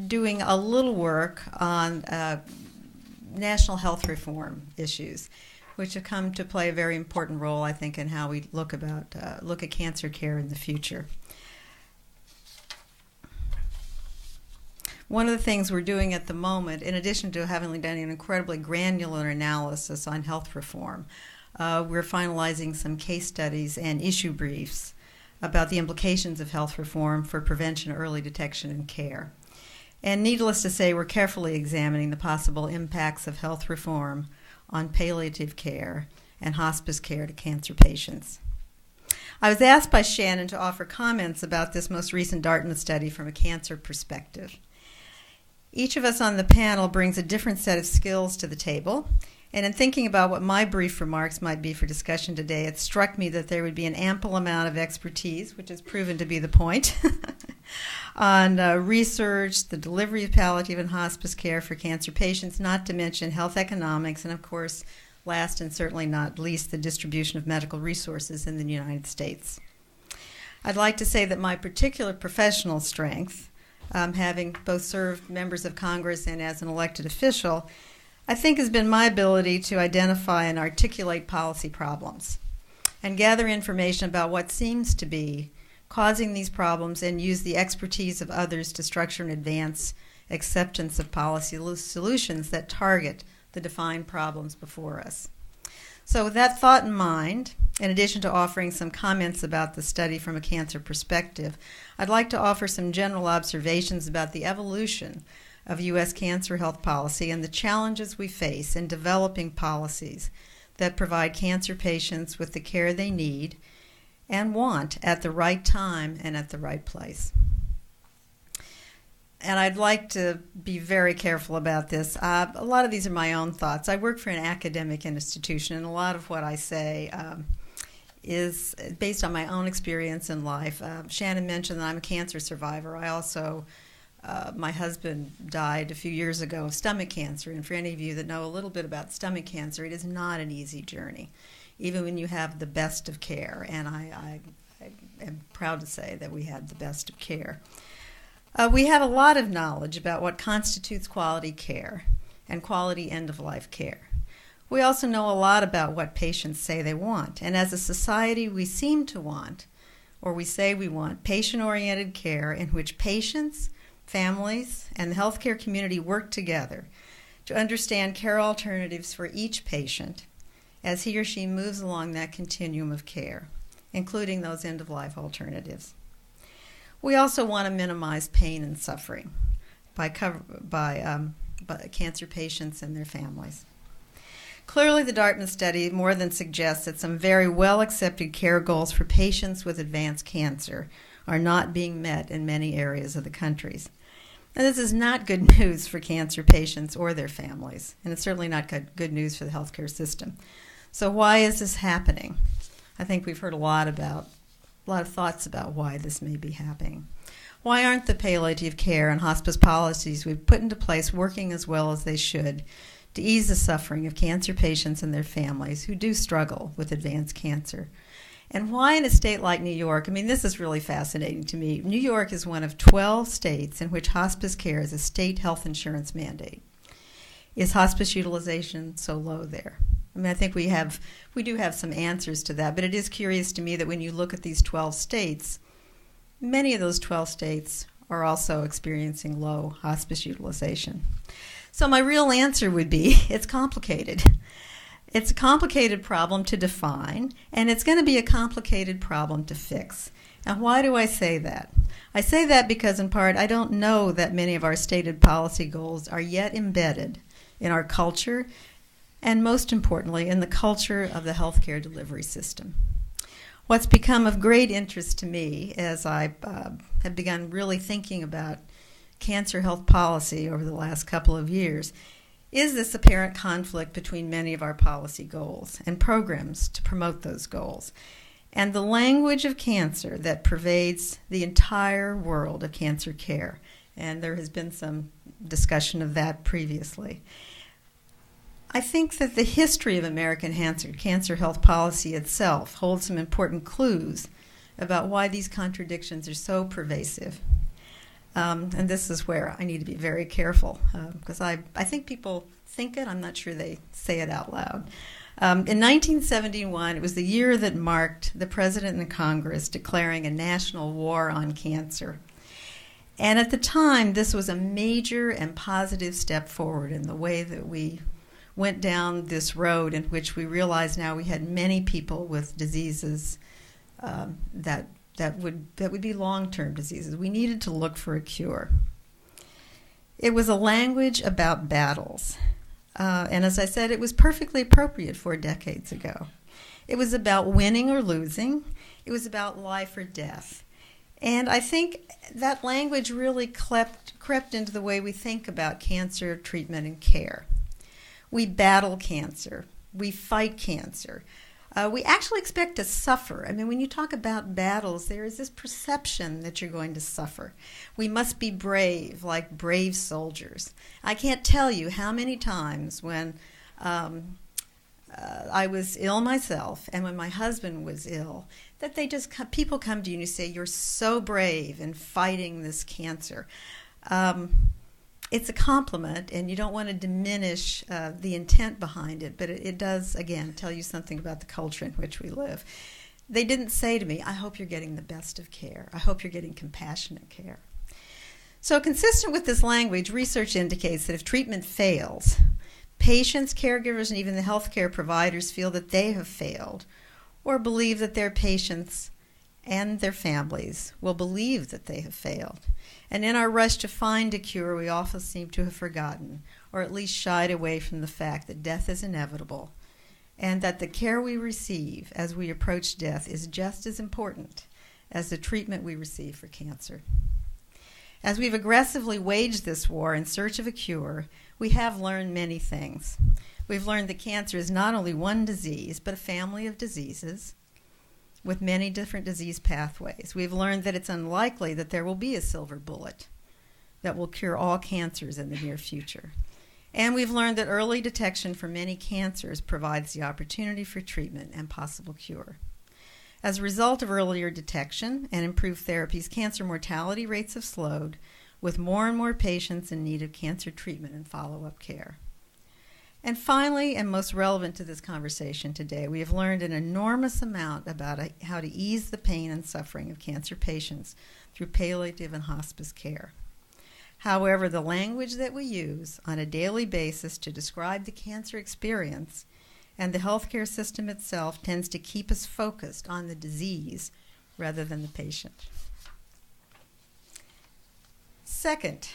Speaker 6: doing a little work on national health reform issues, which have come to play a very important role, I think, in how we look at cancer care in the future. One of the things we're doing at the moment, in addition to having done an incredibly granular analysis on health reform, we're finalizing some case studies and issue briefs about the implications of health reform for prevention, early detection, and care. And needless to say, we're carefully examining the possible impacts of health reform on palliative care and hospice care to cancer patients. I was asked by Shannon to offer comments about this most recent Dartmouth study from a cancer perspective. Each of us on the panel brings a different set of skills to the table, and in thinking about what my brief remarks might be for discussion today, it struck me that there would be an ample amount of expertise, which has proven to be the point, on research, the delivery of palliative and hospice care for cancer patients, not to mention health economics, and of course, last and certainly not least, the distribution of medical resources in the United States. I'd like to say that my particular professional strength, having both served members of Congress and as an elected official, I think has been my ability to identify and articulate policy problems and gather information about what seems to be causing these problems and use the expertise of others to structure and advance acceptance of policy solutions that target the defined problems before us. So with that thought in mind, in addition to offering some comments about the study from a cancer perspective, I'd like to offer some general observations about the evolution of U.S. cancer health policy and the challenges we face in developing policies that provide cancer patients with the care they need and want at the right time and at the right place. And I'd like to be very careful about this. A lot of these are my own thoughts. I work for an academic institution, and a lot of what I say is based on my own experience in life. Shannon mentioned that I'm a cancer survivor. I also, my husband died a few years ago of stomach cancer, and for any of you that know a little bit about stomach cancer, it is not an easy journey, even when you have the best of care, and I am proud to say that we had the best of care. We have a lot of knowledge about what constitutes quality care and quality end-of-life care. We also know a lot about what patients say they want, and as a society we seem to want, or we say we want, patient-oriented care in which patients, families, and the healthcare community work together to understand care alternatives for each patient as he or she moves along that continuum of care, including those end-of-life alternatives. We also want to minimize pain and suffering by cancer patients and their families. Clearly, the Dartmouth study more than suggests that some very well-accepted care goals for patients with advanced cancer are not being met in many areas of the country. Now, this is not good news for cancer patients or their families, and it's certainly not good news for the healthcare system. So why is this happening? I think we've heard a lot of thoughts about why this may be happening. Why aren't the palliative care and hospice policies we've put into place working as well as they should to ease the suffering of cancer patients and their families who do struggle with advanced cancer? And why in a state like New York, I mean, this is really fascinating to me. New York is one of 12 states in which hospice care is a state health insurance mandate. Is hospice utilization so low there? I mean, I think we do have some answers to that, but it is curious to me that when you look at these 12 states, many of those 12 states are also experiencing low hospice utilization. So my real answer would be it's complicated. It's a complicated problem to define, and it's going to be a complicated problem to fix. Now, why do I say that? I say that because, in part, I don't know that many of our stated policy goals are yet embedded in our culture, and most importantly, in the culture of the healthcare delivery system. What's become of great interest to me as I have begun really thinking about cancer health policy over the last couple of years is this apparent conflict between many of our policy goals and programs to promote those goals, and the language of cancer that pervades the entire world of cancer care. And there has been some discussion of that previously. I think that the history of American cancer health policy itself holds some important clues about why these contradictions are so pervasive. And this is where I need to be very careful because I think people think it. I'm not sure they say it out loud. In 1971, it was the year that marked the President and Congress declaring a national war on cancer. And at the time, this was a major and positive step forward in the way that we went down this road in which we realized now we had many people with diseases that would be long-term diseases. We needed to look for a cure. It was a language about battles. And as I said, it was perfectly appropriate 4 decades ago. It was about winning or losing. It was about life or death. And I think that language really crept into the way we think about cancer treatment and care. We battle cancer. We fight cancer. We actually expect to suffer. I mean, when you talk about battles, there is this perception that you're going to suffer. We must be brave, like brave soldiers. I can't tell you how many times when I was ill myself and when my husband was ill, that people come to you and you say, you're so brave in fighting this cancer. it's a compliment, and you don't want to diminish the intent behind it, but it does, again, tell you something about the culture in which we live. They didn't say to me, I hope you're getting the best of care. I hope you're getting compassionate care. So consistent with this language, research indicates that if treatment fails, patients, caregivers, and even the healthcare providers feel that they have failed or believe that their patients and their families will believe that they have failed. And in our rush to find a cure, we often seem to have forgotten, or at least shied away from the fact that death is inevitable, and that the care we receive as we approach death is just as important as the treatment we receive for cancer. As we've aggressively waged this war in search of a cure, we have learned many things. We've learned that cancer is not only one disease, but a family of diseases with many different disease pathways. We've learned that it's unlikely that there will be a silver bullet that will cure all cancers in the near future. And we've learned that early detection for many cancers provides the opportunity for treatment and possible cure. As a result of earlier detection and improved therapies, cancer mortality rates have slowed, with more and more patients in need of cancer treatment and follow-up care. And finally, and most relevant to this conversation today, we have learned an enormous amount about how to ease the pain and suffering of cancer patients through palliative and hospice care. However, the language that we use on a daily basis to describe the cancer experience and the healthcare system itself tends to keep us focused on the disease rather than the patient. Second,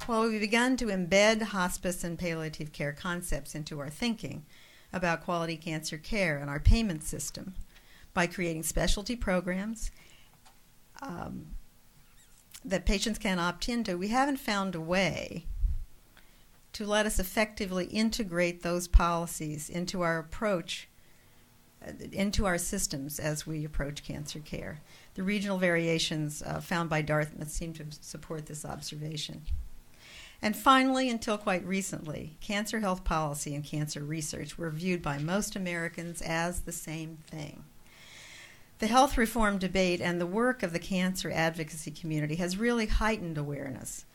Speaker 6: while we've begun to embed hospice and palliative care concepts into our thinking about quality cancer care and our payment system by creating specialty programs that patients can opt into, we haven't found a way to let us effectively integrate those policies into our approach, into our systems as we approach cancer care. The regional variations found by Dartmouth seem to support this observation. And finally, until quite recently, cancer health policy and cancer research were viewed by most Americans as the same thing. The health reform debate and the work of the cancer advocacy community has really heightened awareness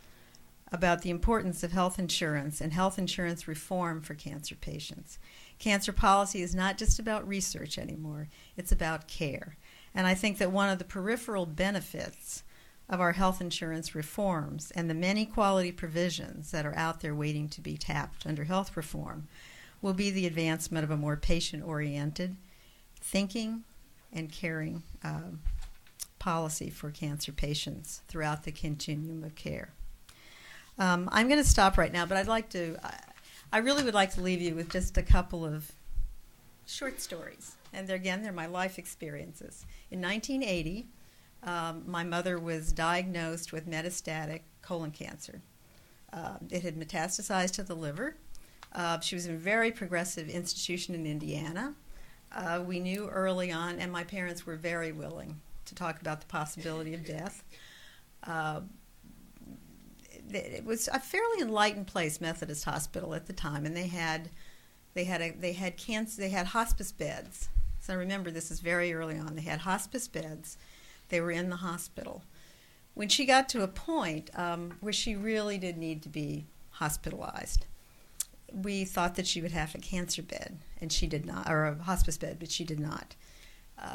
Speaker 6: about the importance of health insurance and health insurance reform for cancer patients. Cancer policy is not just about research anymore, it's about care. And I think that one of the peripheral benefits of our health insurance reforms and the many quality provisions that are out there waiting to be tapped under health reform will be the advancement of a more patient-oriented thinking and caring policy for cancer patients throughout the continuum of care. I'm going to stop right now, but I really would like to leave you with just a couple of short stories. And they're my life experiences. In 1980, my mother was diagnosed with metastatic colon cancer. It had metastasized to the liver. She was in a very progressive institution in Indiana. We knew early on, and my parents were very willing to talk about the possibility of death. It was a fairly enlightened place, Methodist Hospital at the time, and they had hospice beds. So remember, this is very early on. They had hospice beds. They were in the hospital. When she got to a point where she really did need to be hospitalized, we thought that she would have a cancer bed, and she did not, or a hospice bed, but she did not.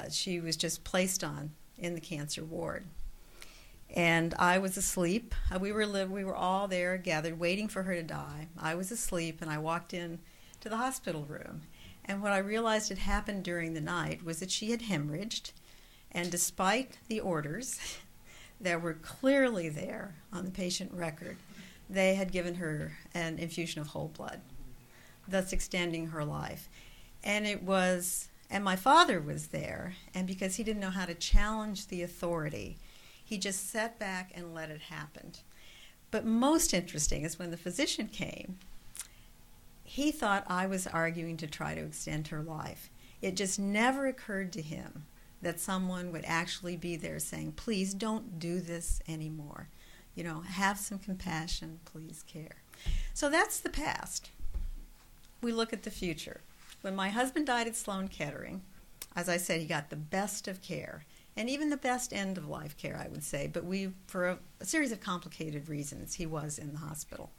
Speaker 6: She was just placed in the cancer ward. And I was asleep. We were all there gathered waiting for her to die. I was asleep, and I walked in to the hospital room. And what I realized had happened during the night was that she had hemorrhaged, and despite the orders that were clearly there on the patient record, they had given her an infusion of whole blood, thus extending her life. And my father was there, and because he didn't know how to challenge the authority, he just sat back and let it happen. But most interesting is when the physician came, he thought I was arguing to try to extend her life. It just never occurred to him that someone would actually be there saying, please don't do this anymore. Have some compassion, please care. So that's the past. We look at the future. When my husband died at Sloan Kettering, as I said, he got the best of care, and even the best end-of-life care, I would say. But for a series of complicated reasons, he was in the hospital.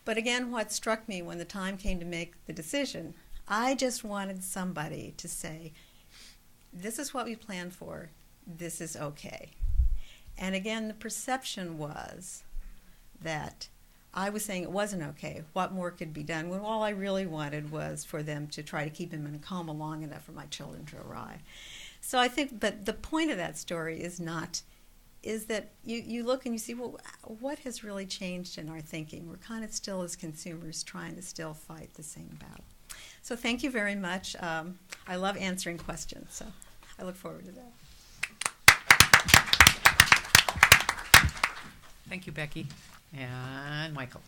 Speaker 6: But again, what struck me when the time came to make the decision, I just wanted somebody to say, this is what we planned for, this is okay. And again, the perception was that I was saying it wasn't okay, what more could be done, when all I really wanted was for them to try to keep him in a coma long enough for my children to arrive. So I think, but the point of that story is that you look and you see, well, what has really changed in our thinking? We're kind of still, as consumers, trying to still fight the same battle. So thank you very much. I love answering questions, so I look forward to that.
Speaker 1: Thank you, Becky. And Michael.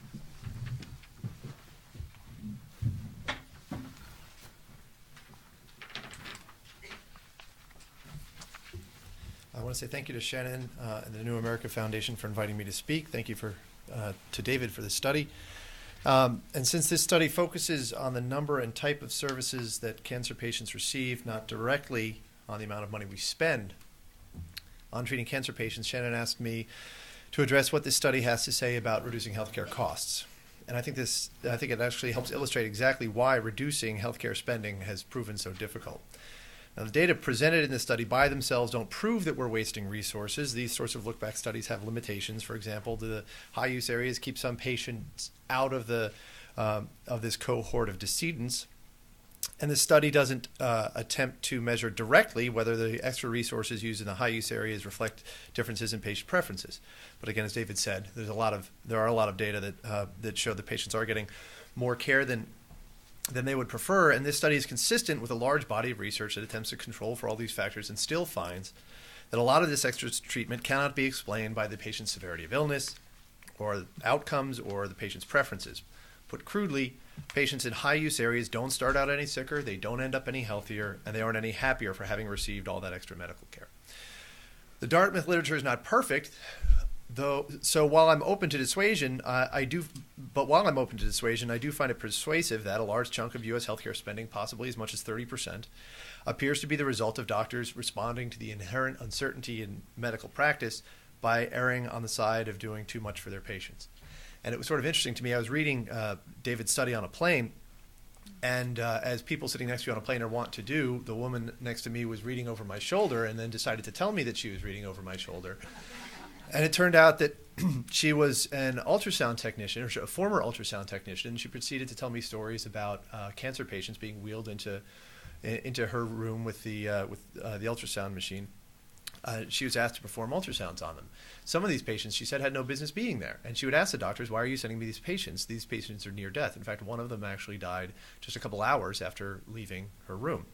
Speaker 7: I want to say thank you to Shannon and the New America Foundation for inviting me to speak. Thank you to David for this study. And since this study focuses on the number and type of services that cancer patients receive, not directly on the amount of money we spend on treating cancer patients, Shannon asked me to address what this study has to say about reducing healthcare costs. And I think it actually helps illustrate exactly why reducing healthcare spending has proven so difficult. Now, the data presented in this study by themselves don't prove that we're wasting resources. These sorts of look-back studies have limitations. For example, the high-use areas keep some patients out of this cohort of decedents. And the study doesn't attempt to measure directly whether the extra resources used in the high-use areas reflect differences in patient preferences. But again, as David said, there are a lot of data that show that patients are getting more care than they would prefer, and this study is consistent with a large body of research that attempts to control for all these factors and still finds that a lot of this extra treatment cannot be explained by the patient's severity of illness or outcomes or the patient's preferences. Put crudely, patients in high-use areas don't start out any sicker, they don't end up any healthier, and they aren't any happier for having received all that extra medical care. The Dartmouth literature is not perfect, so while I'm open to dissuasion, I do find it persuasive that a large chunk of U.S. healthcare spending, possibly as much as 30%, appears to be the result of doctors responding to the inherent uncertainty in medical practice by erring on the side of doing too much for their patients. And it was sort of interesting to me. I was reading David's study on a plane, and as people sitting next to you on a plane are wont to do, the woman next to me was reading over my shoulder and then decided to tell me that she was reading over my shoulder. And it turned out that she was an ultrasound technician, or a former ultrasound technician, and she proceeded to tell me stories about cancer patients being wheeled into her room with the ultrasound machine. She was asked to perform ultrasounds on them. Some of these patients, she said, had no business being there. And she would ask the doctors, why are you sending me these patients? These patients are near death. In fact, one of them actually died just a couple hours after leaving her room.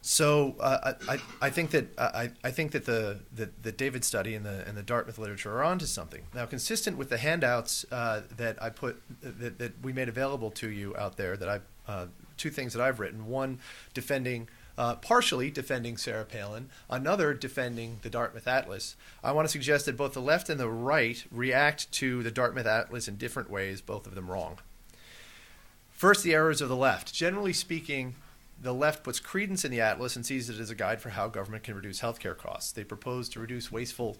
Speaker 7: So I think that the David study and the Dartmouth literature are onto something. Now, consistent with the handouts that we made available to you out there, two things that I've written: one, partially defending Sarah Palin; another, defending the Dartmouth Atlas. I want to suggest that both the left and the right react to the Dartmouth Atlas in different ways, both of them wrong. First, the errors of the left. Generally speaking, the left puts credence in the Atlas and sees it as a guide for how government can reduce healthcare costs. They propose to reduce wasteful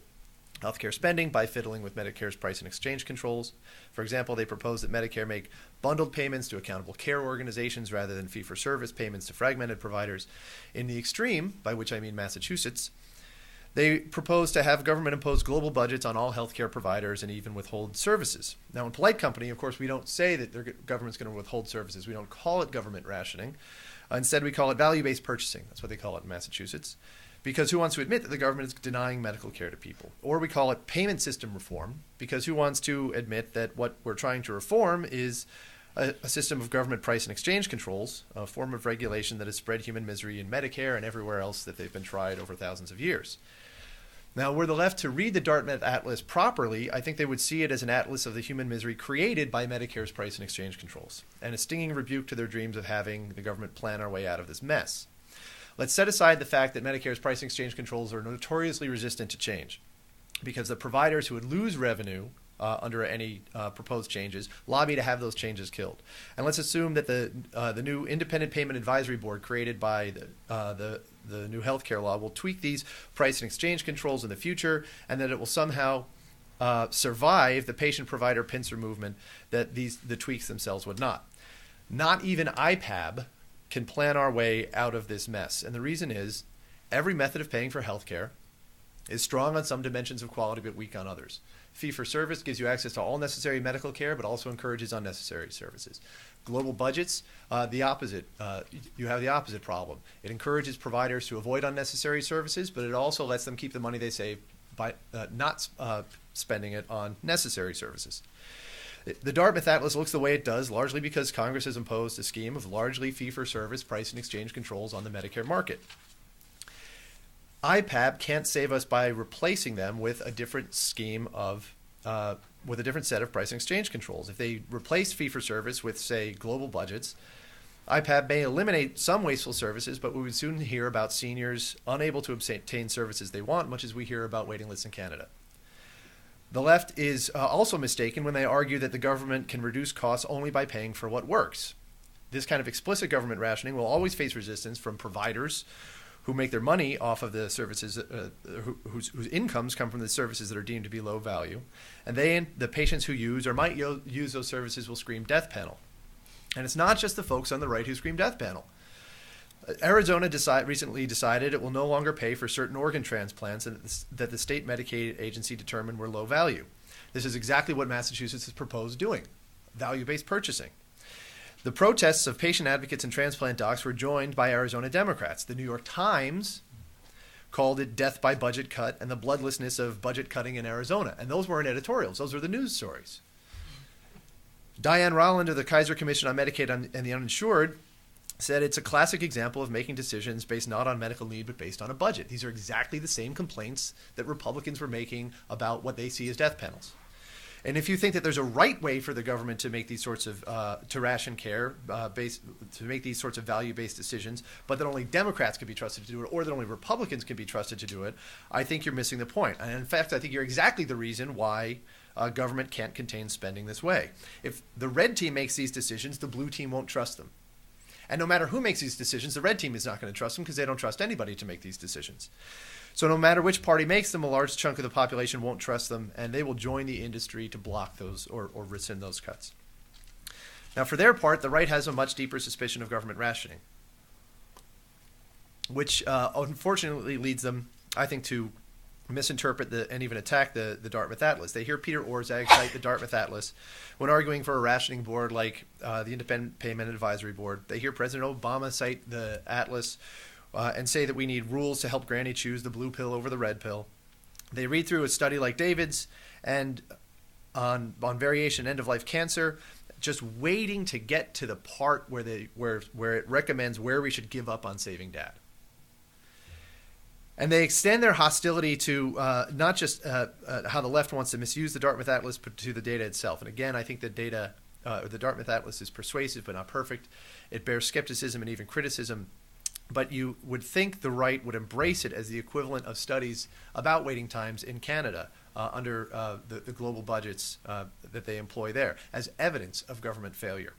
Speaker 7: healthcare spending by fiddling with Medicare's price and exchange controls. For example, they propose that Medicare make bundled payments to accountable care organizations rather than fee-for-service payments to fragmented providers. In the extreme, by which I mean Massachusetts, they propose to have government impose global budgets on all healthcare providers and even withhold services. Now, in polite company, of course, we don't say that the government's going to withhold services. We don't call it government rationing. Instead, we call it value-based purchasing. That's what they call it in Massachusetts. Because who wants to admit that the government is denying medical care to people? Or we call it payment system reform, because who wants to admit that what we're trying to reform is a system of government price and exchange controls, a form of regulation that has spread human misery in Medicare and everywhere else that they've been tried over thousands of years. Now, were the left to read the Dartmouth Atlas properly, I think they would see it as an atlas of the human misery created by Medicare's price and exchange controls, and a stinging rebuke to their dreams of having the government plan our way out of this mess. Let's set aside the fact that Medicare's price and exchange controls are notoriously resistant to change, because the providers who would lose revenue under any proposed changes lobby to have those changes killed. And let's assume that the new Independent Payment Advisory Board created by the new healthcare law will tweak these price and exchange controls in the future, and that it will somehow survive the patient-provider pincer movement that the tweaks themselves would not. Not even IPAB can plan our way out of this mess. And the reason is every method of paying for healthcare is strong on some dimensions of quality but weak on others. Fee-for-service gives you access to all necessary medical care but also encourages unnecessary services. Global budgets, the opposite. You have the opposite problem. It encourages providers to avoid unnecessary services, but it also lets them keep the money they save by not spending it on necessary services. The Dartmouth Atlas looks the way it does largely because Congress has imposed a scheme of largely fee-for-service price and exchange controls on the Medicare market. IPAB can't save us by replacing them with a different scheme of with a different set of price and exchange controls. If they replace fee-for-service with, say, global budgets, IPAB may eliminate some wasteful services, but we would soon hear about seniors unable to obtain services they want, much as we hear about waiting lists in Canada. The left is also mistaken when they argue that the government can reduce costs only by paying for what works. This kind of explicit government rationing will always face resistance from providers who make their money off of the services, whose incomes come from the services that are deemed to be low value. And the patients who use or might use those services will scream death panel. And it's not just the folks on the right who scream death panel. Arizona recently decided it will no longer pay for certain organ transplants that the state Medicaid agency determined were low value. This is exactly what Massachusetts has proposed doing, value-based purchasing. The protests of patient advocates and transplant docs were joined by Arizona Democrats. The New York Times called it death by budget cut and the bloodlessness of budget cutting in Arizona. And those weren't editorials. Those were the news stories. Diane Rowland of the Kaiser Commission on Medicaid and the Uninsured said it's a classic example of making decisions based not on medical need but based on a budget. These are exactly the same complaints that Republicans were making about what they see as death panels. And if you think that there's a right way for the government to make these sorts of to ration care, to make these sorts of value-based decisions, but that only Democrats can be trusted to do it, or that only Republicans can be trusted to do it, I think you're missing the point. And in fact, I think you're exactly the reason why government can't contain spending this way. If the red team makes these decisions, the blue team won't trust them. And no matter who makes these decisions, the red team is not going to trust them because they don't trust anybody to make these decisions. So no matter which party makes them, a large chunk of the population won't trust them, and they will join the industry to block those or rescind those cuts. Now, for their part, the right has a much deeper suspicion of government rationing, which unfortunately leads them, I think, to misinterpret and even attack the Dartmouth Atlas. They hear Peter Orszag cite the Dartmouth Atlas when arguing for a rationing board like the Independent Payment Advisory Board. They hear President Obama cite the Atlas and say that we need rules to help Granny choose the blue pill over the red pill. They read through a study like David's and on variation end-of-life cancer, just waiting to get to the part where it recommends where we should give up on saving Dad. And they extend their hostility to not just how the left wants to misuse the Dartmouth Atlas, but to the data itself. And again, I think the Dartmouth Atlas is persuasive but not perfect. It bears skepticism and even criticism. But you would think the right would embrace it as the equivalent of studies about waiting times in Canada under the global budgets that they employ there, as evidence of government failure,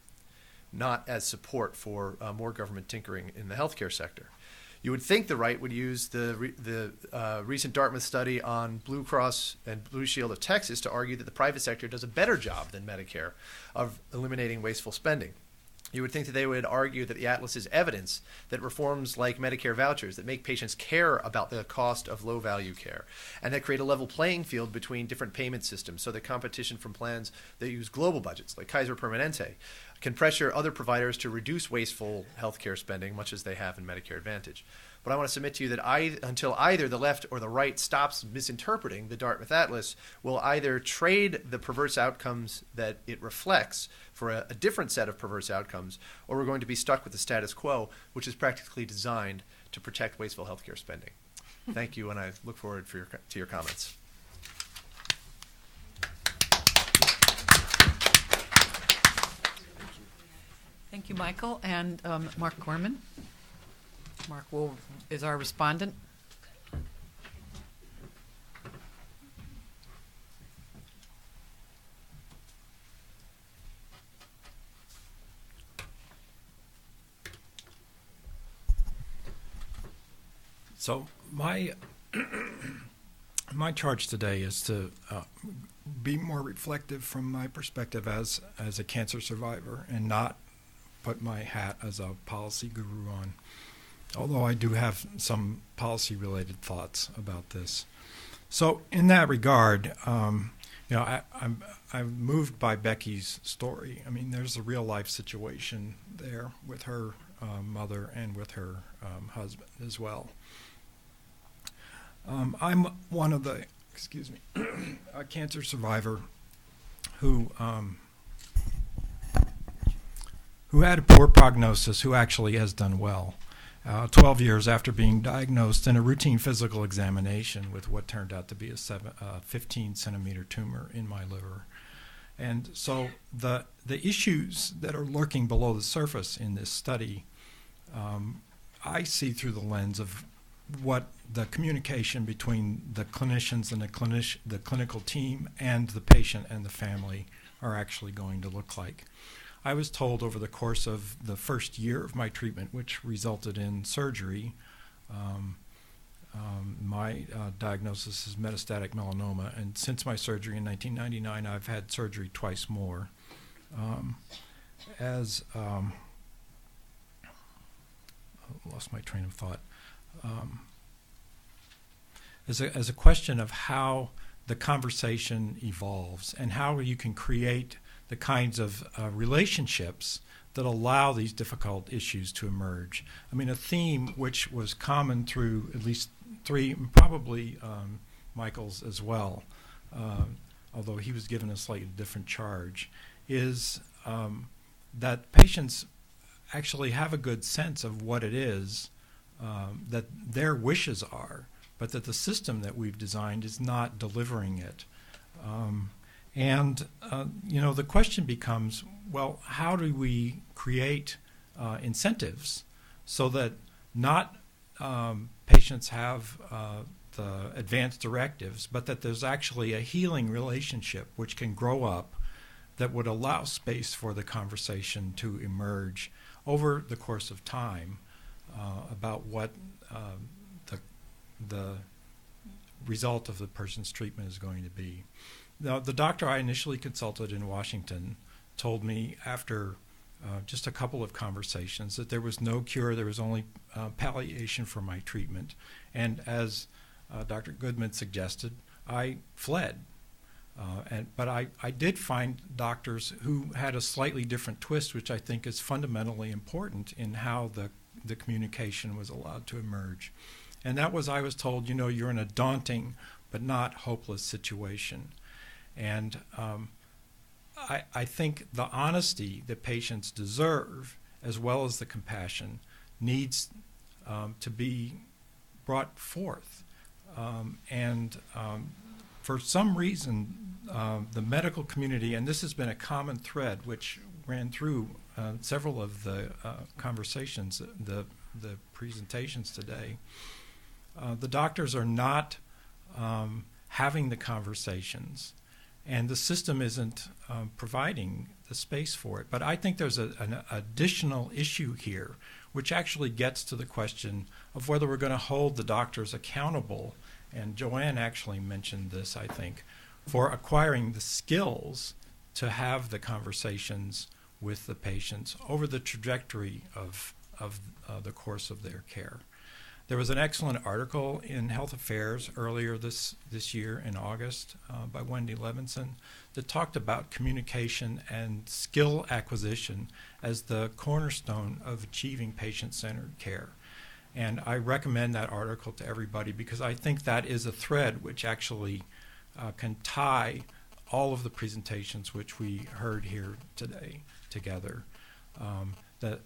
Speaker 7: not as support for more government tinkering in the healthcare sector. You would think the right would use the recent Dartmouth study on Blue Cross and Blue Shield of Texas to argue that the private sector does a better job than Medicare of eliminating wasteful spending. You would think that they would argue that the Atlas is evidence that reforms like Medicare vouchers that make patients care about the cost of low-value care and that create a level playing field between different payment systems so that competition from plans that use global budgets like Kaiser Permanente can pressure other providers to reduce wasteful healthcare spending, much as they have in Medicare Advantage. But I want to submit to you that until either the left or the right stops misinterpreting the Dartmouth Atlas, will either trade the perverse outcomes that it reflects for a different set of perverse outcomes, or we're going to be stuck with the status quo, which is practically designed to protect wasteful healthcare spending. Thank you, and I look forward to your comments.
Speaker 1: Thank you, Michael. And Mark Gorman. Mark is our respondent.
Speaker 8: So my My charge today is to be more reflective from my perspective as a cancer survivor and not put my hat as a policy guru on, although I do have some policy-related thoughts about this. So in that regard, I'm moved by Becky's story. I mean, there's a real-life situation there with her mother and with her husband as well. I'm one of the, a cancer survivor who had a poor prognosis, who actually has done well. 12 years after being diagnosed in a routine physical examination with what turned out to be a 15-centimeter tumor in my liver. And so the issues that are lurking below the surface in this study, I see through the lens of what the communication between the clinicians and the clinical team and the patient and the family are actually going to look like. I was told over the course of the first year of my treatment, which resulted in surgery, my diagnosis is metastatic melanoma, and since my surgery in 1999, I've had surgery twice more. I lost my train of thought. As a question of how the conversation evolves and how you can create the kinds of relationships that allow these difficult issues to emerge. I mean, a theme which was common through at least three, probably Michael's as well, although he was given a slightly different charge, is that patients actually have a good sense of what it is that their wishes are, but that the system that we've designed is not delivering it. The question becomes, well, how do we create incentives so that not patients have the advanced directives, but that there's actually a healing relationship which can grow up that would allow space for the conversation to emerge over the course of time about what the result of the person's treatment is going to be. Now, the doctor I initially consulted in Washington told me after just a couple of conversations that there was no cure, there was only palliation for my treatment. And as Dr. Goodman suggested, I fled. But I did find doctors who had a slightly different twist, which I think is fundamentally important in how the communication was allowed to emerge. And that was, I was told, you're in a daunting but not hopeless situation. And I think the honesty that patients deserve, as well as the compassion, needs to be brought forth. For some reason, the medical community, and this has been a common thread which ran through several of the conversations, the presentations today, the doctors are not having the conversations, and the system isn't providing the space for it. But I think there's an additional issue here, which actually gets to the question of whether we're going to hold the doctors accountable, and Joanne actually mentioned this, I think, for acquiring the skills to have the conversations with the patients over the trajectory of the course of their care. There was an excellent article in Health Affairs earlier this year in August by Wendy Levinson that talked about communication and skill acquisition as the cornerstone of achieving patient-centered care. And I recommend that article to everybody because I think that is a thread which actually can tie all of the presentations which we heard here today together. The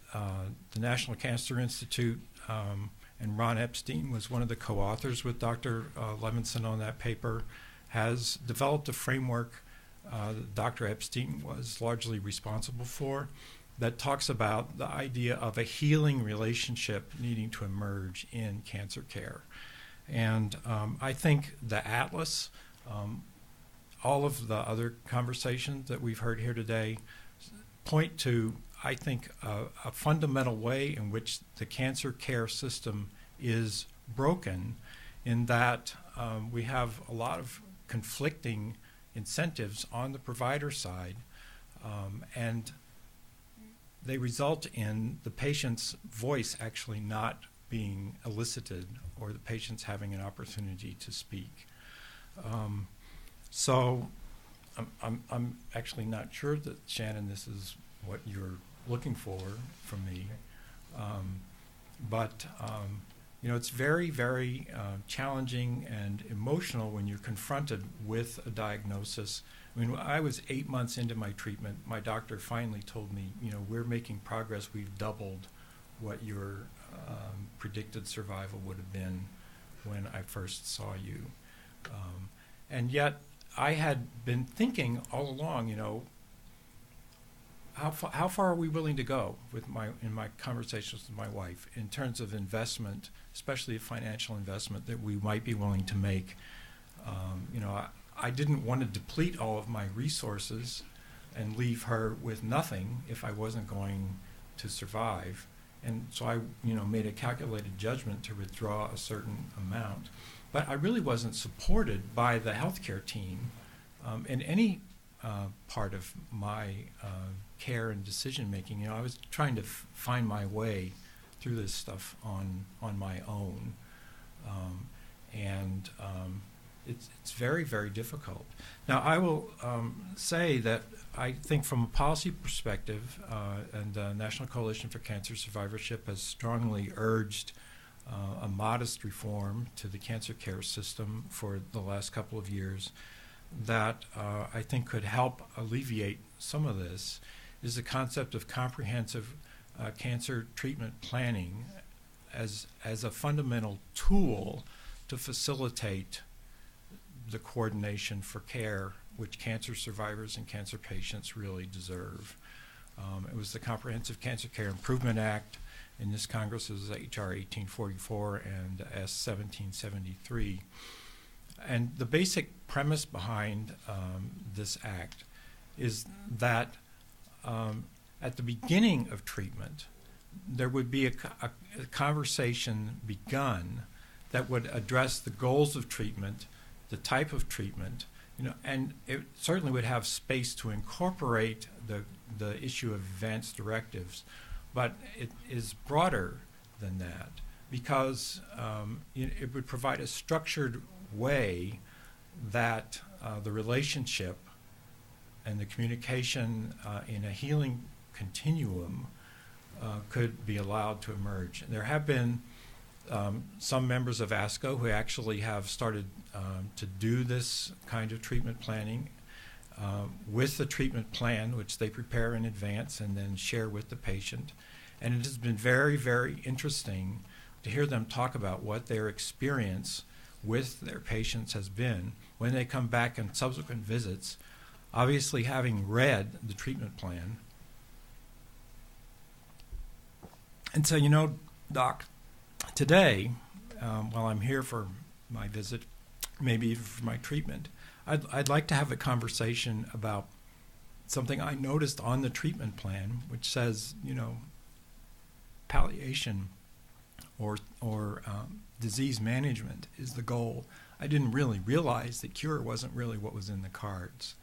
Speaker 8: National Cancer Institute and Ron Epstein was one of the co-authors with Dr. Levinson on that paper, has developed a framework that Dr. Epstein was largely responsible for that talks about the idea of a healing relationship needing to emerge in cancer care. And I think the Atlas, all of the other conversations that we've heard here today point to, I think, a fundamental way in which the cancer care system is broken in that we have a lot of conflicting incentives on the provider side, and they result in the patient's voice actually not being elicited or the patient's having an opportunity to speak. So I'm actually not sure that, Shannon, this is what you're looking for from me. But it's very, very challenging and emotional when you're confronted with a diagnosis. I mean, I was 8 months into my treatment. My doctor finally told me, we're making progress. We've doubled what your predicted survival would have been when I first saw you. And yet, I had been thinking all along, how far are we willing to go in my conversations with my wife in terms of investment, especially financial investment that we might be willing to make. I didn't want to deplete all of my resources and leave her with nothing if I wasn't going to survive. And so I, made a calculated judgment to withdraw a certain amount. But I really wasn't supported by the healthcare team in any part of my care and decision making. I was trying to find my way through this stuff on my own, and it's very, very difficult. Now, I will say that I think from a policy perspective, and the National Coalition for Cancer Survivorship has strongly urged a modest reform to the cancer care system for the last couple of years that I think could help alleviate some of this, is the concept of comprehensive cancer treatment planning as a fundamental tool to facilitate the coordination for care which cancer survivors and cancer patients really deserve. It was the Comprehensive Cancer Care Improvement Act. In this Congress, it was H.R. 1844 and S. 1773. And the basic premise behind this act is that at the beginning of treatment, there would be a conversation begun that would address the goals of treatment, the type of treatment, and it certainly would have space to incorporate the issue of advanced directives, but it is broader than that because it would provide a structured way that the relationship and the communication in a healing continuum could be allowed to emerge. There have been some members of ASCO who actually have started to do this kind of treatment planning with the treatment plan, which they prepare in advance and then share with the patient. And it has been very, very interesting to hear them talk about what their experience with their patients has been when they come back in subsequent visits, obviously having read the treatment plan. And so, Doc, today, while I'm here for my visit, maybe even for my treatment, I'd like to have a conversation about something I noticed on the treatment plan, which says, palliation or disease management is the goal. I didn't really realize that cure wasn't really what was in the cards.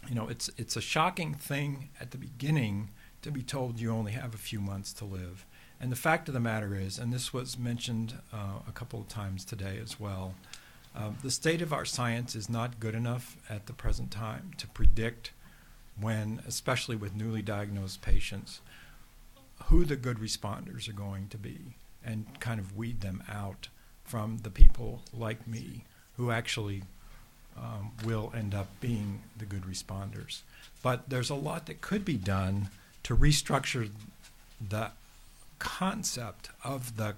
Speaker 8: It's a shocking thing at the beginning to be told you only have a few months to live. And the fact of the matter is, and this was mentioned a couple of times today as well, the state of our science is not good enough at the present time to predict when, especially with newly diagnosed patients, who the good responders are going to be and kind of weed them out from the people like me who actually will end up being the good responders. But there's a lot that could be done to restructure the concept of the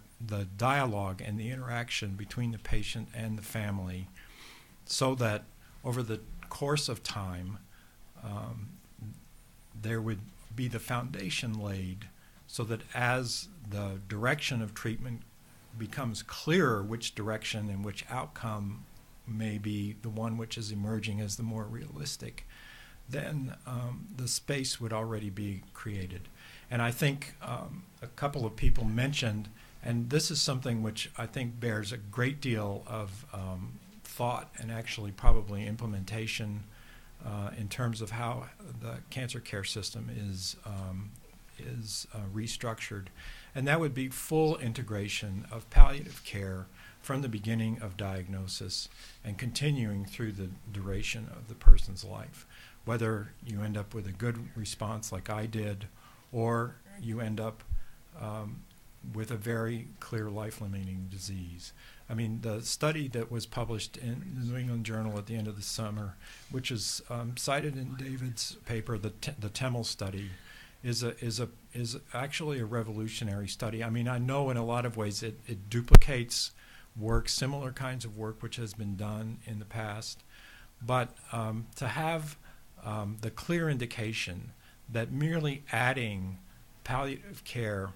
Speaker 8: dialogue and the interaction between the patient and the family so that over the course of time there would be the foundation laid so that as the direction of treatment becomes clearer which direction and which outcome may be the one which is emerging as the more realistic, then the space would already be created. And I think a couple of people mentioned And this is something which I think bears a great deal of thought and actually probably implementation in terms of how the cancer care system is restructured. And that would be full integration of palliative care from the beginning of diagnosis and continuing through the duration of the person's life. Whether you end up with a good response like I did, or you end up with a very clear life-limiting disease. I mean, the study that was published in the New England Journal at the end of the summer, which is cited in David's paper, the Temmel study, is actually a revolutionary study. I mean, I know in a lot of ways it duplicates work, similar kinds of work which has been done in the past, but to have the clear indication that merely adding palliative care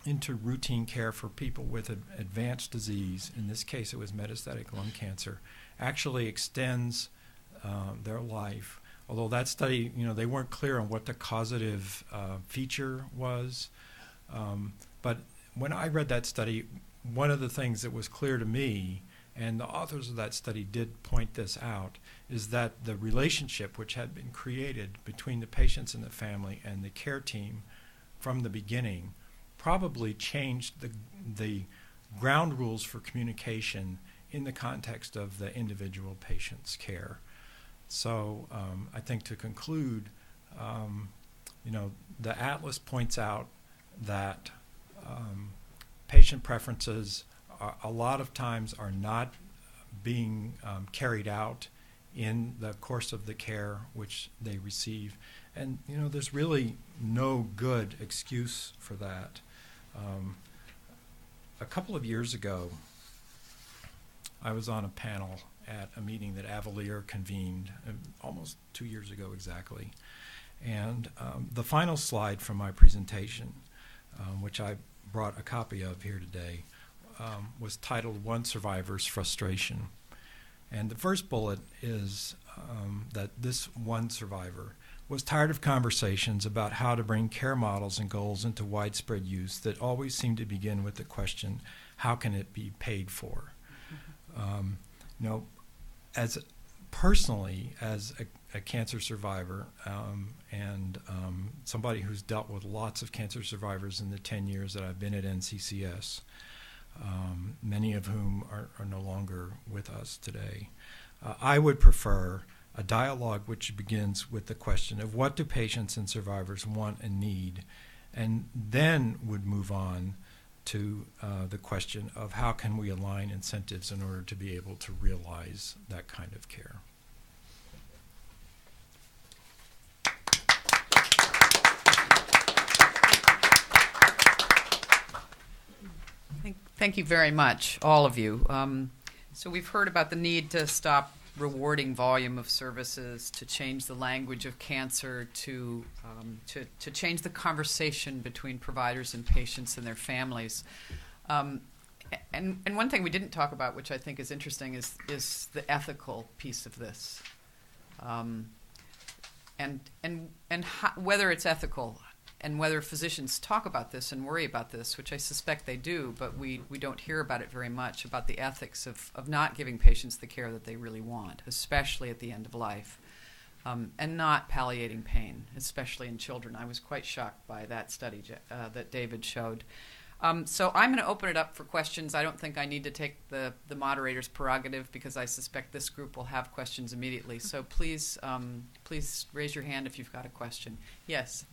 Speaker 8: into routine care for people with advanced disease, in this case it was metastatic lung cancer, actually extends their life. Although that study, they weren't clear on what the causative feature was. But when I read that study, one of the things that was clear to me, and the authors of that study did point this out, is that the relationship which had been created between the patients and the family and the care team from the beginning probably changed the ground rules for communication in the context of the individual patient's care. So I think to conclude, the Atlas points out that patient preferences a lot of times are not being carried out in the course of the care which they receive. And, there's really no good excuse for that. A couple of years ago, I was on a panel at a meeting that Avalier convened, almost 2 years ago exactly. And the final slide from my presentation, which I brought a copy of here today, was titled "One Survivor's Frustration." And the first bullet is that this one survivor was tired of conversations about how to bring care models and goals into widespread use that always seem to begin with the question, how can it be paid for? As personally, as a cancer survivor and somebody who's dealt with lots of cancer survivors in the 10 years that I've been at NCCS, many of whom are no longer with us today, I would prefer a dialogue which begins with the question of what do patients and survivors want and need, and then would move on to the question of how can we align incentives in order to be able to realize that kind of care.
Speaker 1: Thank you very much, all of you. So we've heard about the need to stop rewarding volume of services, to change the language of cancer, to change the conversation between providers and patients and their families. And one thing we didn't talk about, which I think is interesting, is the ethical piece of this, and how, whether it's ethical. And whether physicians talk about this and worry about this, which I suspect they do, but we don't hear about it very much, about the ethics of not giving patients the care that they really want, especially at the end of life, and not palliating pain, especially in children. I was quite shocked by that study that David showed. So I'm going to open it up for questions. I don't think I need to take the moderator's prerogative because I suspect this group will have questions immediately. So please raise your hand if you've got a question. Yes.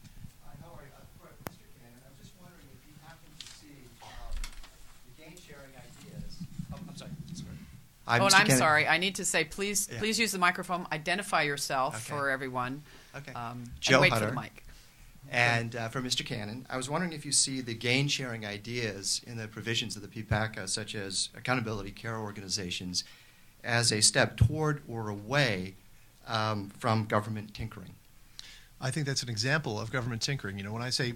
Speaker 9: I'm
Speaker 1: sorry. I need to say, please use the microphone. Identify yourself for everyone.
Speaker 9: Okay.
Speaker 1: Joe and wait Hutter. For the mic.
Speaker 9: And for Mr. Cannon, I was wondering if you see the gain-sharing ideas in the provisions of the PPACA, such as accountability care organizations, as a step toward or away from government tinkering.
Speaker 7: I think that's an example of government tinkering. When I say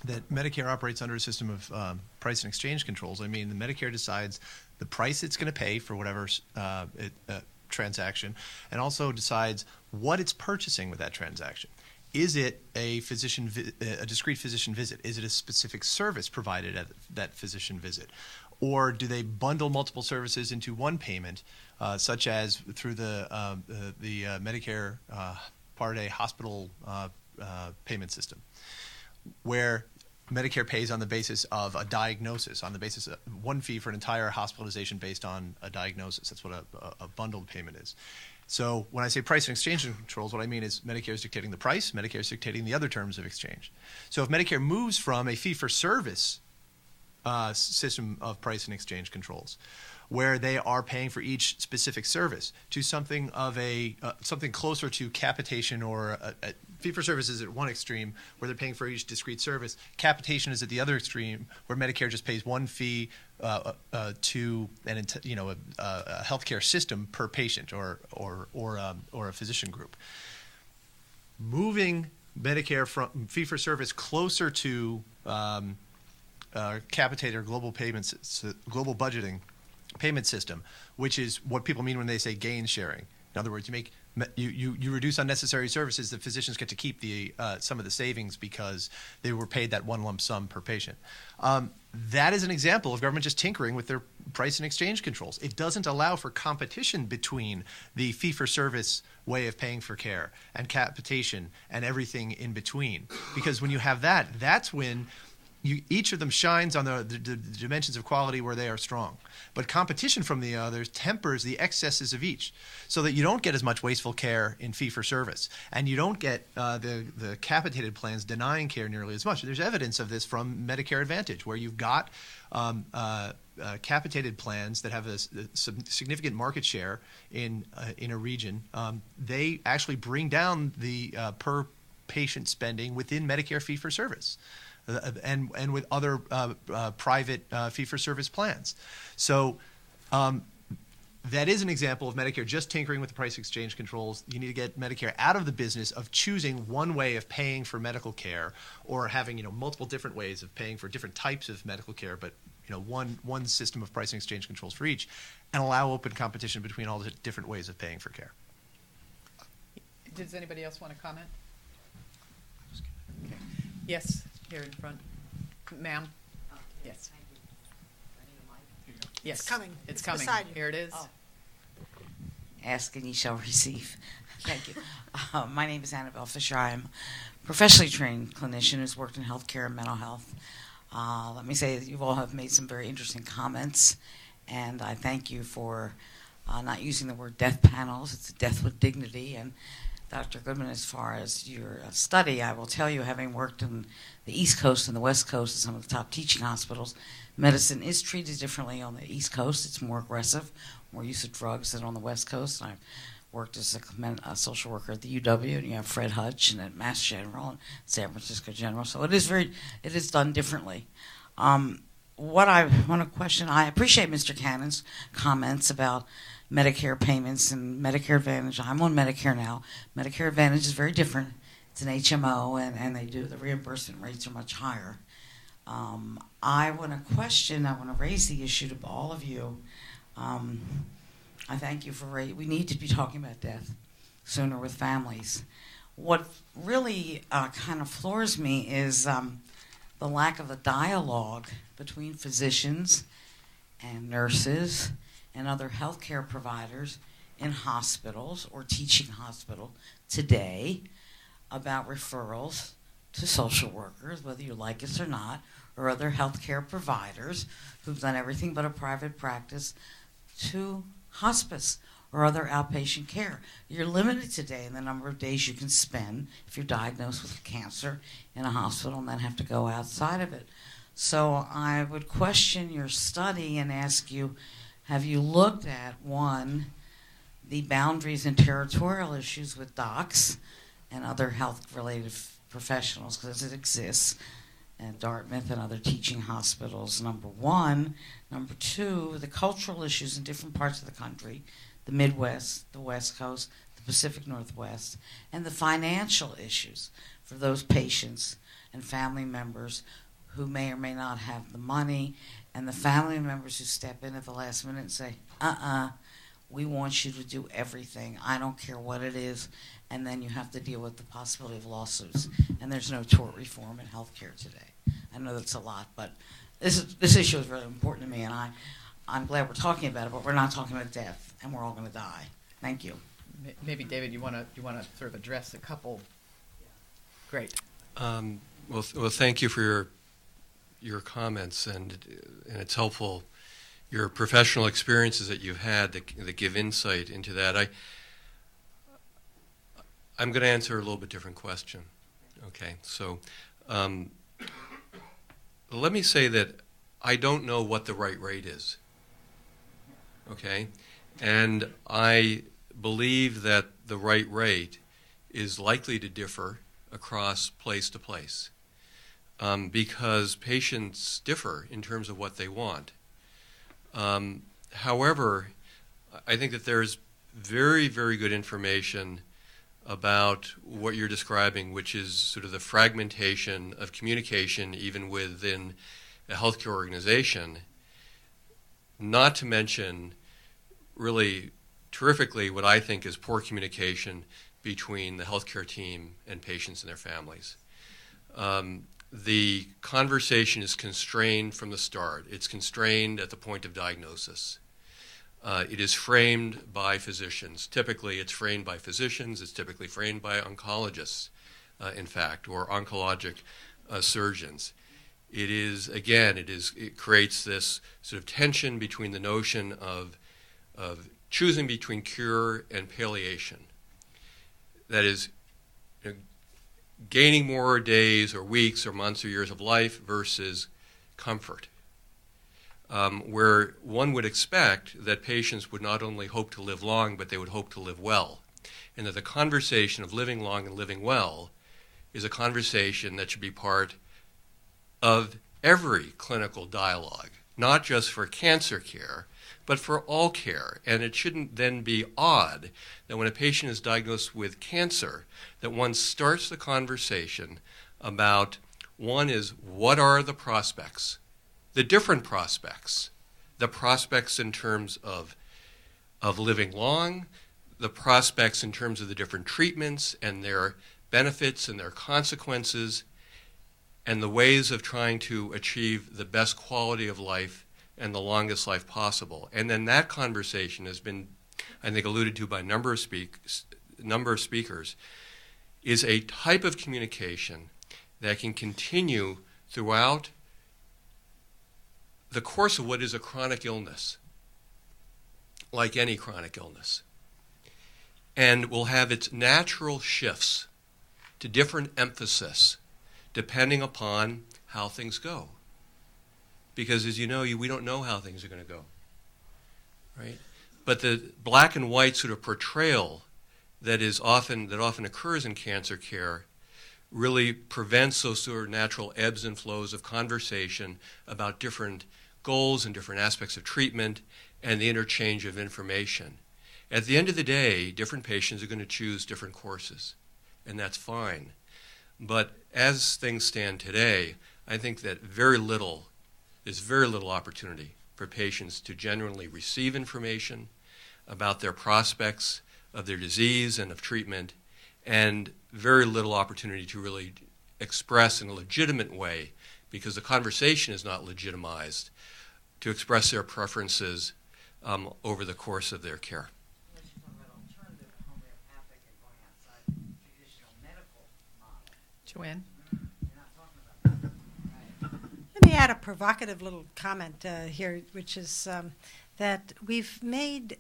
Speaker 7: that Medicare operates under a system of price and exchange controls, I mean the Medicare decides the price it's going to pay for whatever transaction, and also decides what it's purchasing with that transaction.
Speaker 10: is it a discrete physician visit? Is it a specific service provided at that physician visit? Or do they bundle multiple services into one payment, such as through the Medicare Part A hospital payment system, where Medicare pays on the basis of a diagnosis, on the basis of one fee for an entire hospitalization based on a diagnosis. That's what a bundled payment is. So when I say price and exchange controls, what I mean is Medicare is dictating the price, Medicare is dictating the other terms of exchange. So if Medicare moves from a fee-for-service system of price and exchange controls, where they are paying for each specific service, to something of something closer to capitation, or a fee-for-service is at one extreme, where they're paying for each discrete service. Capitation is at the other extreme, where Medicare just pays one fee to a healthcare system per patient or a physician group. Moving Medicare from fee-for-service closer to capitated or global payments, global budgeting payment system, which is what people mean when they say gain sharing. In other words, you reduce unnecessary services. The physicians get to keep some of the savings because they were paid that one lump sum per patient. That is an example of government just tinkering with their price and exchange controls. It doesn't allow for competition between the fee-for-service way of paying for care and capitation and everything in between. Because when you have that, that's when each of them shines on the dimensions of quality where they are strong. But competition from the others tempers the excesses of each, so that you don't get as much wasteful care in fee-for-service, and you don't get the capitated plans denying care nearly as much. There's evidence of this from Medicare Advantage, where you've got capitated plans that have a significant market share in a region. They actually bring down the per patient spending within Medicare fee-for-service. And with other private fee-for-service plans. So that is an example of Medicare just tinkering with the price exchange controls. You need to get Medicare out of the business of choosing one way of paying for medical care, or having multiple different ways of paying for different types of medical care, but one system of price and exchange controls for each, and allow open competition between all the different ways of paying for care.
Speaker 1: Does anybody else want to comment? Okay. Yes. Here in front. Ma'am? Yes.
Speaker 4: Thank you. I need a mic.
Speaker 1: Yes.
Speaker 3: It's coming.
Speaker 1: It's
Speaker 3: It's
Speaker 1: coming.
Speaker 3: beside you.
Speaker 1: Here it is.
Speaker 4: Oh. Ask and ye shall receive. Thank you. My name is Annabelle Fisher. I'm a professionally trained clinician who's worked in healthcare and mental health. Let me say that you all have made some very interesting comments, and I thank you for not using the word death panels. It's a death with dignity. And Dr. Goodman, as far as your study, I will tell you, having worked in the East Coast and the West Coast at some of the top teaching hospitals, medicine is treated differently on the East Coast. It's more aggressive, more use of drugs than on the West Coast. And I've worked as a social worker at the UW, and you have Fred Hutch, and at Mass General and San Francisco General. So it is done differently. What I want to question, I appreciate Mr. Cannon's comments about Medicare payments and Medicare Advantage. I'm on Medicare now. Medicare Advantage is very different. It's an HMO, and the reimbursement rates are much higher. I want to raise the issue to all of you. I thank you for we need to be talking about death sooner with families. What really kind of floors me is the lack of a dialogue between physicians and nurses and other healthcare providers in hospitals or teaching hospital today about referrals to social workers, whether you like us or not, or other healthcare providers who've done everything but a private practice, to hospice or other outpatient care. You're limited today in the number of days you can spend if you're diagnosed with cancer in a hospital and then have to go outside of it. So I would question your study and ask you, have you looked at, one, the boundaries and territorial issues with docs and other health-related professionals, because it exists at Dartmouth and other teaching hospitals, number one. Number two, the cultural issues in different parts of the country, the Midwest, the West Coast, the Pacific Northwest, and the financial issues for those patients and family members who may or may not have the money, and the family members who step in at the last minute and say, We want you to do everything. I don't care what it is. And then you have to deal with the possibility of lawsuits. And there's no tort reform in healthcare today. I know that's a lot, but this issue is really important to me, and I'm glad we're talking about it, but we're not talking about death, and we're all going to die. Thank you.
Speaker 1: Maybe, David, you want to sort of address a couple. Great.
Speaker 2: Well, thank you for your comments, and it's helpful. Your professional experiences that you've had that give insight into that. I'm going to answer a little bit different question. Okay, so let me say that I don't know what the right rate is. Okay, and I believe that the right rate is likely to differ across place to place because patients differ in terms of what they want. However, I think that there's very, very good information about what you're describing, which is sort of the fragmentation of communication even within a healthcare organization, not to mention really terrifically what I think is poor communication between the healthcare team and patients and their families. The conversation is constrained from the start. It's constrained at the point of diagnosis. It is framed by physicians. Typically, it's framed by physicians. It's typically framed by oncologists, in fact, or oncologic surgeons. It creates this sort of tension between the notion of choosing between cure and palliation. That is, gaining more days or weeks or months or years of life versus comfort. Where one would expect that patients would not only hope to live long, but they would hope to live well. And that the conversation of living long and living well is a conversation that should be part of every clinical dialogue, not just for cancer care, but for all care. And it shouldn't then be odd that when a patient is diagnosed with cancer, that one starts the conversation about, one is, what are the prospects? The different prospects. The prospects in terms of living long, the prospects in terms of the different treatments and their benefits and their consequences, and the ways of trying to achieve the best quality of life and the longest life possible. And then that conversation has been, I think, alluded to by a number of speakers, is a type of communication that can continue throughout the course of what is a chronic illness, like any chronic illness, and will have its natural shifts to different emphasis depending upon how things go. Because as you know, we don't know how things are going to go, right? But the black and white sort of portrayal that often occurs in cancer care really prevents those sort of natural ebbs and flows of conversation about different goals and different aspects of treatment and the interchange of information. At the end of the day, different patients are going to choose different courses, and that's fine. But as things stand today, I think that there's very little opportunity for patients to genuinely receive information about their prospects of their disease and of treatment, and very little opportunity to really express in a legitimate way, because the conversation is not legitimized, to express their preferences over the course of their care.
Speaker 1: Joanne?
Speaker 3: Let me add a provocative little comment here, which is that we've made,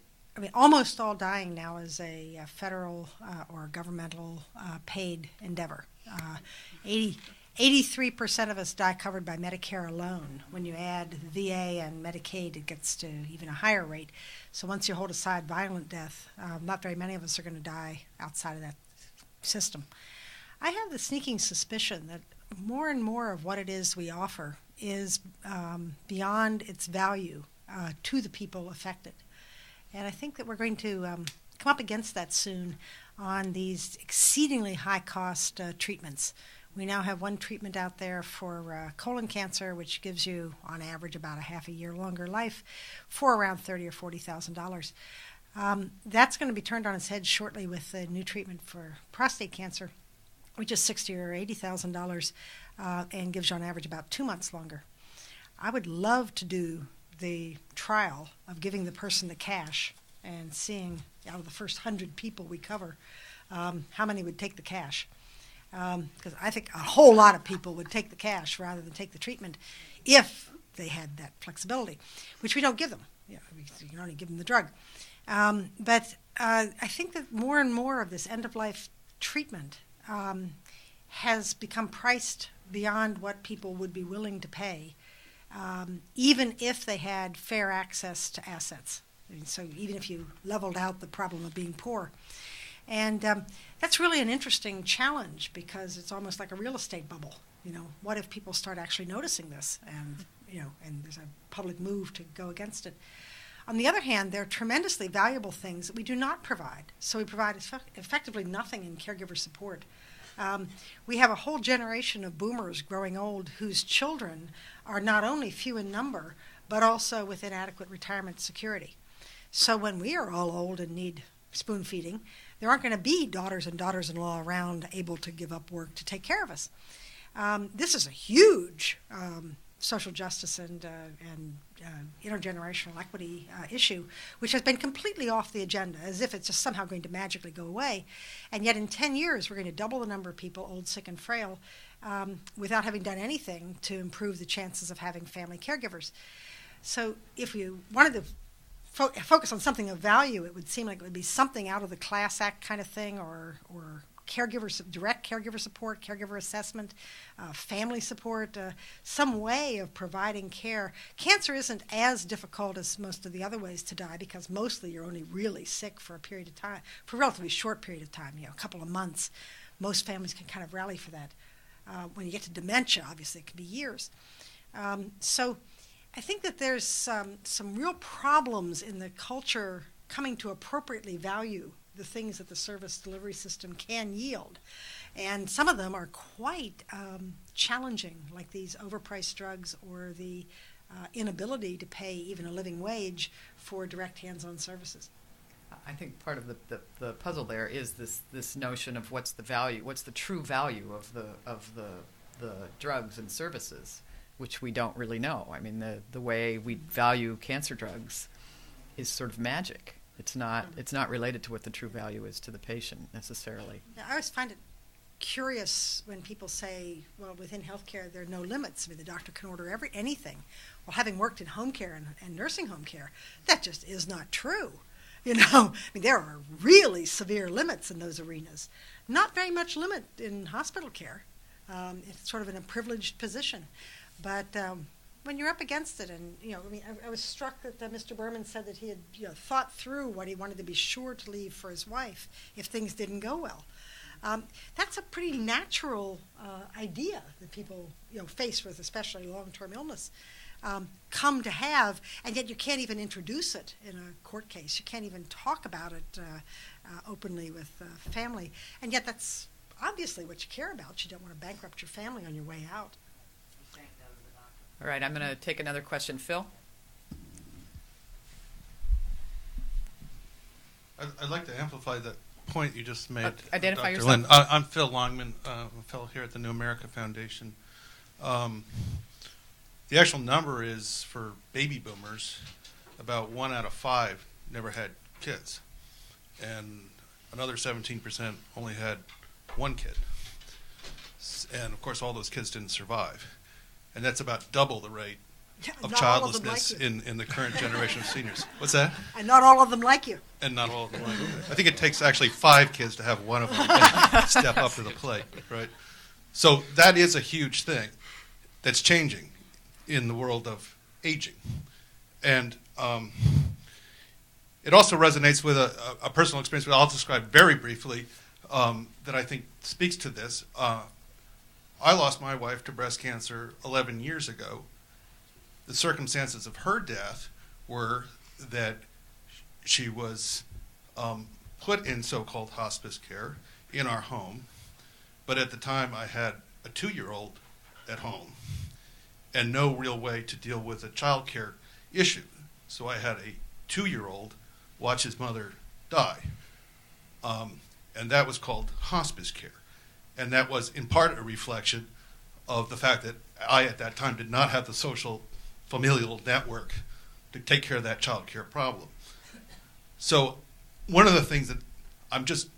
Speaker 3: almost all dying now is a federal or governmental paid endeavor. 83% of us die covered by Medicare alone. When you add VA and Medicaid, it gets to even a higher rate. So once you hold aside violent death, not very many of us are going to die outside of that system. I have the sneaking suspicion that more and more of what it is we offer is beyond its value to the people affected. And I think that we're going to come up against that soon on these exceedingly high-cost treatments. We now have one treatment out there for colon cancer, which gives you, on average, about a half a year longer life for around $30,000 or $40,000. That's going to be turned on its head shortly with the new treatment for prostate cancer, which is $60,000 or $80,000 and gives you on average about 2 months longer. I would love to do the trial of giving the person the cash and seeing out of the first 100 people we cover, how many would take the cash. Because I think a whole lot of people would take the cash rather than take the treatment if they had that flexibility, which we don't give them. You can only give them the drug. But I think that more and more of this end-of-life treatment has become priced beyond what people would be willing to pay, even if they had fair access to assets. So even if you leveled out the problem of being poor. And that's really an interesting challenge because it's almost like a real estate bubble. What if people start actually noticing this and there's a public move to go against it? On the other hand, there are tremendously valuable things that we do not provide. So we provide effectively nothing in caregiver support. We have a whole generation of boomers growing old whose children are not only few in number, but also with inadequate retirement security. So when we are all old and need spoon feeding, there aren't going to be daughters and daughters-in-law around able to give up work to take care of us. This is a huge social justice and intergenerational equity issue, which has been completely off the agenda, as if it's just somehow going to magically go away. And yet in 10 years, we're going to double the number of people, old, sick, and frail, without having done anything to improve the chances of having family caregivers. So if you wanted to focus on something of value, it would seem like it would be something out of the Class Act kind of thing, or direct caregiver support, caregiver assessment, family support, some way of providing care. Cancer isn't as difficult as most of the other ways to die because mostly you're only really sick for a period of time, for a relatively short period of time, a couple of months. Most families can kind of rally for that. When you get to dementia, obviously it can be years. So I think that there's some real problems in the culture coming to appropriately value the things that the service delivery system can yield. And some of them are quite challenging, like these overpriced drugs or the inability to pay even a living wage for direct hands-on services.
Speaker 1: I think part of the puzzle there is this notion of what's the true value of the drugs and services, which we don't really know. I mean, the way we value cancer drugs is sort of magic. It's not related to what the true value is to the patient necessarily.
Speaker 3: Yeah, I always find it curious when people say, well, within healthcare there are no limits. I mean, the doctor can order anything. Well, having worked in home care and nursing home care, that just is not true. I mean, there are really severe limits in those arenas. Not very much limit in hospital care. It's sort of in a privileged position. But when you're up against it, and I was struck that Mr. Berman said that he had thought through what he wanted to be sure to leave for his wife if things didn't go well. That's a pretty natural idea that people face with especially long-term illness come to have, and yet you can't even introduce it in a court case. You can't even talk about it openly with family, and yet that's obviously what you care about. You don't want to bankrupt your family on your way out.
Speaker 1: All right, I'm going to take another question. Phil?
Speaker 11: I'd like to amplify that point you just made.
Speaker 1: Identify
Speaker 11: Dr.
Speaker 1: yourself.
Speaker 11: Lynn. I'm Phil Longman, a fellow here at the New America Foundation. The actual number is for baby boomers, about 1 out of 5 never had kids. And another 17% only had 1 kid. And of course, all those kids didn't survive. And that's about double the rate of childlessness in the current generation of seniors. What's that?
Speaker 3: And not all of them like you.
Speaker 11: And not all of them like you. I think it takes actually 5 kids to have one of them step up to the plate, right? So that is a huge thing that's changing in the world of aging. And it also resonates with a personal experience that I'll describe very briefly that I think speaks to this. I lost my wife to breast cancer 11 years ago. The circumstances of her death were that she was put in so-called hospice care in our home, but at the time I had a 2-year-old at home and no real way to deal with a child care issue. So I had a 2-year-old watch his mother die. And that was called hospice care. And that was in part a reflection of the fact that I, at that time, did not have the social familial network to take care of that child care problem. So one of the things that I'm just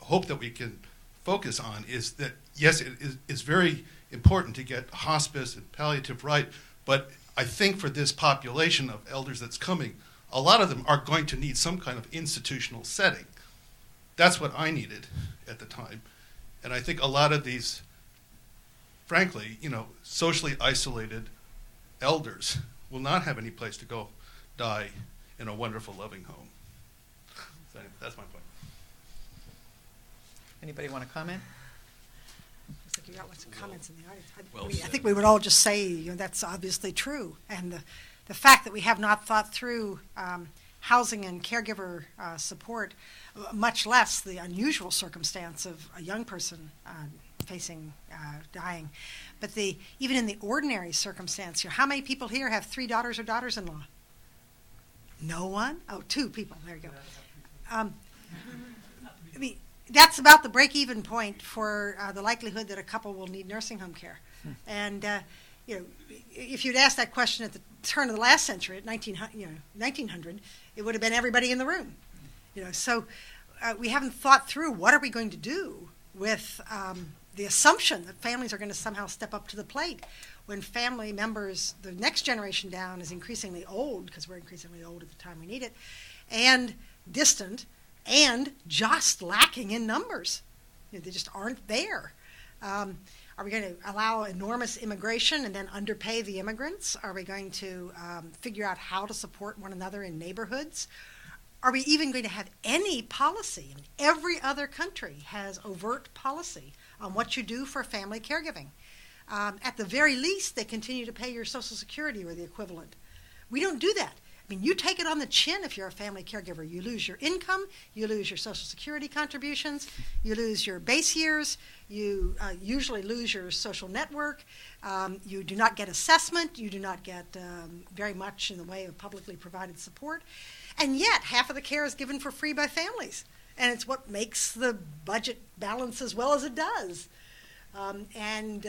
Speaker 11: hope that we can focus on is that, yes, it is very important to get hospice and palliative right, but I think for this population of elders that's coming, a lot of them are going to need some kind of institutional setting. That's what I needed at the time. And I think a lot of these, frankly, socially isolated elders will not have any place to go die in a wonderful, loving home. So that's my point.
Speaker 1: Anybody want to comment?
Speaker 3: Looks like you got lots of comments in the
Speaker 2: Well
Speaker 3: audience. I think we would all just say that's obviously true. And the fact that we have not thought through housing and caregiver support, much less the unusual circumstance of a young person facing dying. But even in the ordinary circumstance, how many people here have 3 daughters or daughters-in-law? No one? Oh, 2 people. There you go. That's about the break-even point for the likelihood that a couple will need nursing home care. And if you'd asked that question at the turn of the last century, at 1900, it would have been everybody in the room. So we haven't thought through what are we going to do with the assumption that families are going to somehow step up to the plate when family members, the next generation down, is increasingly old, because we're increasingly old at the time we need it, and distant, and just lacking in numbers. They just aren't there. Are we going to allow enormous immigration and then underpay the immigrants? Are we going to figure out how to support one another in neighborhoods? Are we even going to have any policy? Every other country has overt policy on what you do for family caregiving. At the very least, they continue to pay your Social Security or the equivalent. We don't do that. You take it on the chin if you're a family caregiver. You lose your income, you lose your Social Security contributions, you lose your base years, you usually lose your social network, you do not get assessment, you do not get very much in the way of publicly provided support, and yet half of the care is given for free by families, and it's what makes the budget balance as well as it does. And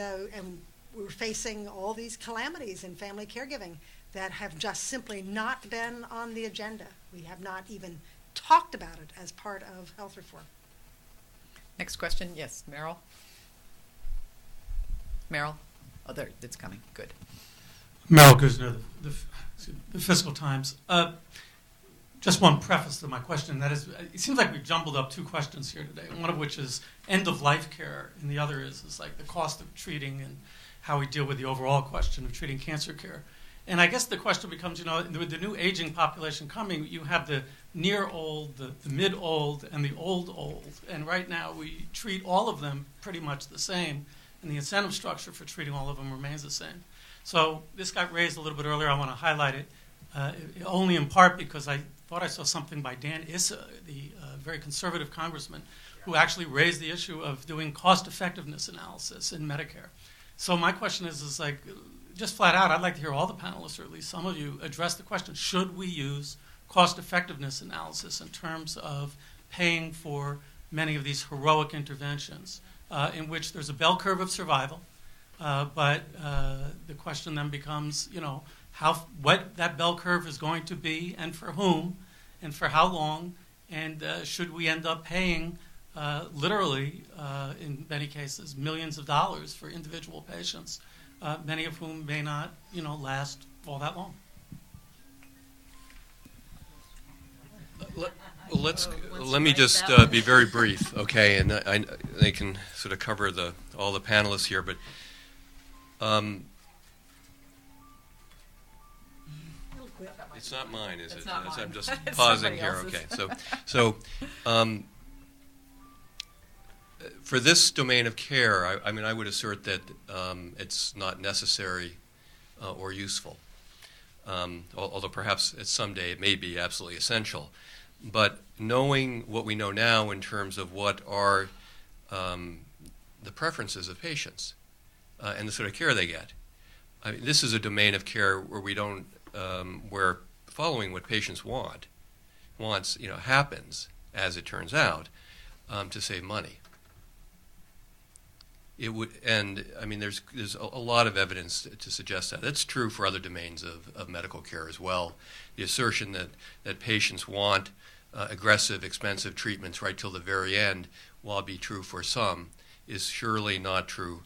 Speaker 3: we're facing all these calamities in family caregiving that have just simply not been on the agenda. We have not even talked about it as part of health reform.
Speaker 1: Next question. Yes, Meryl. Meryl? Oh, there, it's coming. Good.
Speaker 12: Meryl Guzner, the Fiscal Times. Just one preface to my question. That is, it seems like we've jumbled up 2 questions here today, one of which is end-of-life care, and the other is like the cost of treating and how we deal with the overall question of treating cancer care. And I guess the question becomes, with the new aging population coming, you have the near old, the mid-old, and the old. And right now we treat all of them pretty much the same, and the incentive structure for treating all of them remains the same. So this got raised a little bit earlier. I want to highlight it, only in part because I thought I saw something by Dan Issa, the very conservative congressman, who actually raised the issue of doing cost-effectiveness analysis in Medicare. So my question is like, just flat out, I'd like to hear all the panelists, or at least some of you, address the question, should we use cost-effectiveness analysis in terms of paying for many of these heroic interventions in which there's a bell curve of survival, but the question then becomes, what that bell curve is going to be and for whom and for how long, and should we end up paying literally, in many cases, millions of dollars for individual patients, many of whom may not, last all that long.
Speaker 2: Let me just be very brief, okay? And they can sort of cover all the panelists here, but it's not mine, is it? I'm just pausing here. Okay, so for this domain of care, I would assert that it's not necessary or useful, although perhaps someday it may be absolutely essential. But knowing what we know now in terms of what are the preferences of patients and the sort of care they get, this is a domain of care where we don't, where following what patients want happens, as it turns out, to save money. It would, and I mean, there's a lot of evidence to suggest that. That's true for other domains of medical care as well. The assertion that patients want aggressive, expensive treatments right till the very end, while be true for some, is surely not true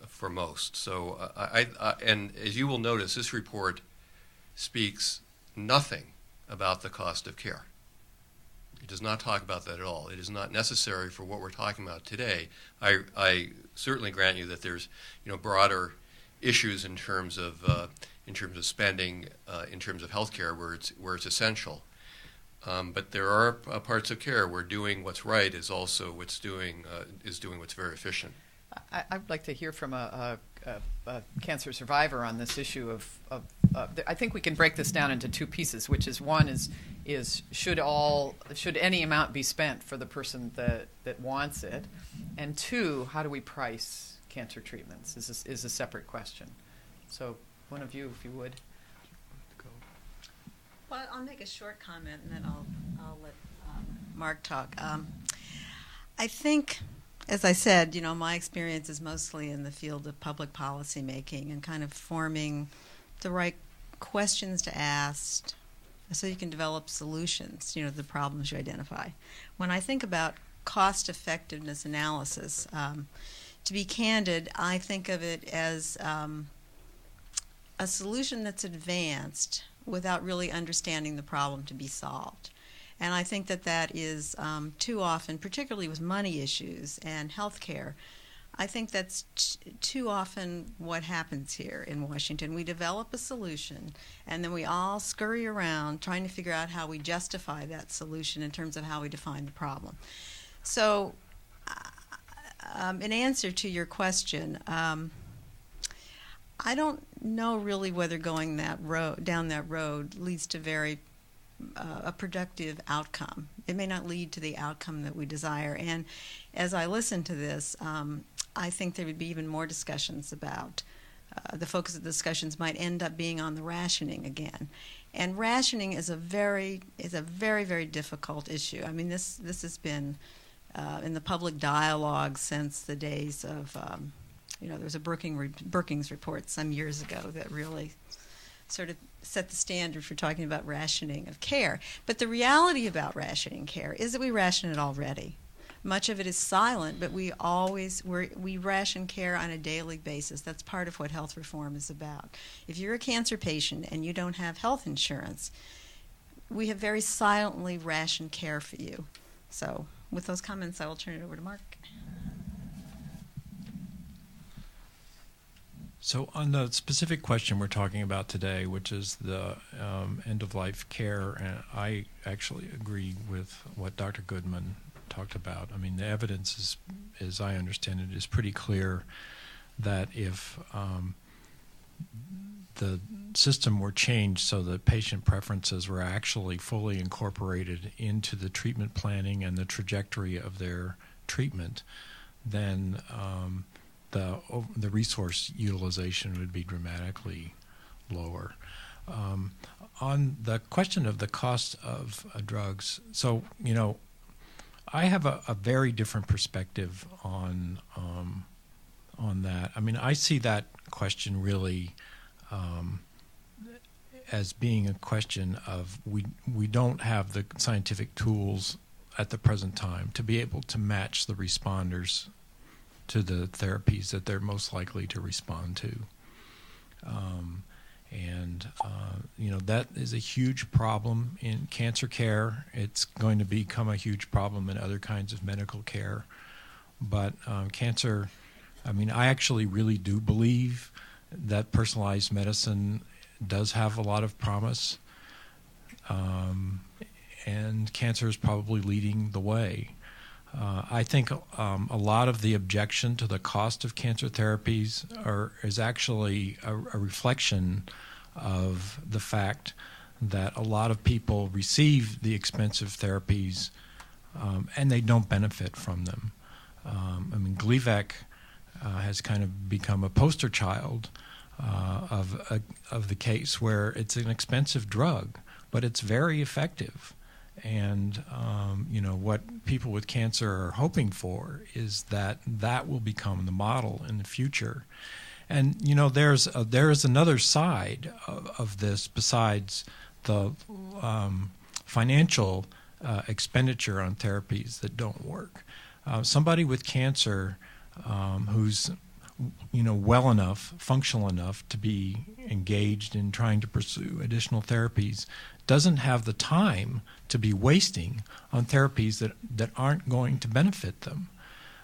Speaker 2: for most. So, and as you will notice, this report speaks nothing about the cost of care. It does not talk about that at all. It is not necessary for what we're talking about today. I certainly grant you that there's broader issues in terms of spending, in terms of healthcare where it's essential. But there are parts of care where doing what's right is also doing what's very efficient.
Speaker 1: I'd like to hear from a cancer survivor on this issue of I think we can break this down into two pieces, which is one is should any amount be spent for the person that wants it, and two, how do we price cancer treatments is a separate question. So one of you, if you would.
Speaker 6: Well, I'll make a short comment and then I'll let Mark talk. I think, as I said, my experience is mostly in the field of public policy making and kind of forming the right questions to ask so you can develop solutions, to the problems you identify. When I think about cost effectiveness analysis, to be candid, I think of it as a solution that's advanced without really understanding the problem to be solved. And I think that is too often, particularly with money issues and healthcare, I think that's too often what happens here in Washington. We develop a solution, and then we all scurry around trying to figure out how we justify that solution in terms of how we define the problem. So, in answer to your question, I don't know really whether going down that road leads to a productive outcome. It may not lead to the outcome that we desire. And as I listen to this, I think there would be even more discussions about the focus of the discussions might end up being on the rationing again. And rationing is a very, very difficult issue. I mean, this has been in the public dialogue since the days of, there was a Brookings report some years ago that really sort of set the standard for talking about rationing of care. But the reality about rationing care is that we ration it already. Much of it is silent, but we ration care on a daily basis. That's part of what health reform is about. If you're a cancer patient and you don't have health insurance, we have very silently rationed care for you. So with those comments, I will turn it over to Mark.
Speaker 8: So on the specific question we're talking about today, which is the end-of-life care, and I actually agree with what Dr. Goodman talked about. I mean, the evidence is, as I understand it, is pretty clear that if the system were changed so that patient preferences were actually fully incorporated into the treatment planning and the trajectory of their treatment, then the resource utilization would be dramatically lower. On the question of the cost of drugs, so I have a very different perspective on that. I mean, I see that question really as being a question of we don't have the scientific tools at the present time to be able to match the responders to the therapies that they're most likely to respond to. That is a huge problem in cancer care. It's going to become a huge problem in other kinds of medical care. But cancer, I actually really do believe that personalized medicine does have a lot of promise. And cancer is probably leading the way. I think a lot of the objection to the cost of cancer therapies is actually a reflection of the fact that a lot of people receive the expensive therapies and they don't benefit from them. Gleevec has kind of become a poster child of the case where it's an expensive drug, but it's very effective. And what people with cancer are hoping for is that will become the model in the future. And there is another side of this besides the financial expenditure on therapies that don't work. Somebody with cancer who's well enough, functional enough to be engaged in trying to pursue additional therapies doesn't have the time to be wasting on therapies that aren't going to benefit them.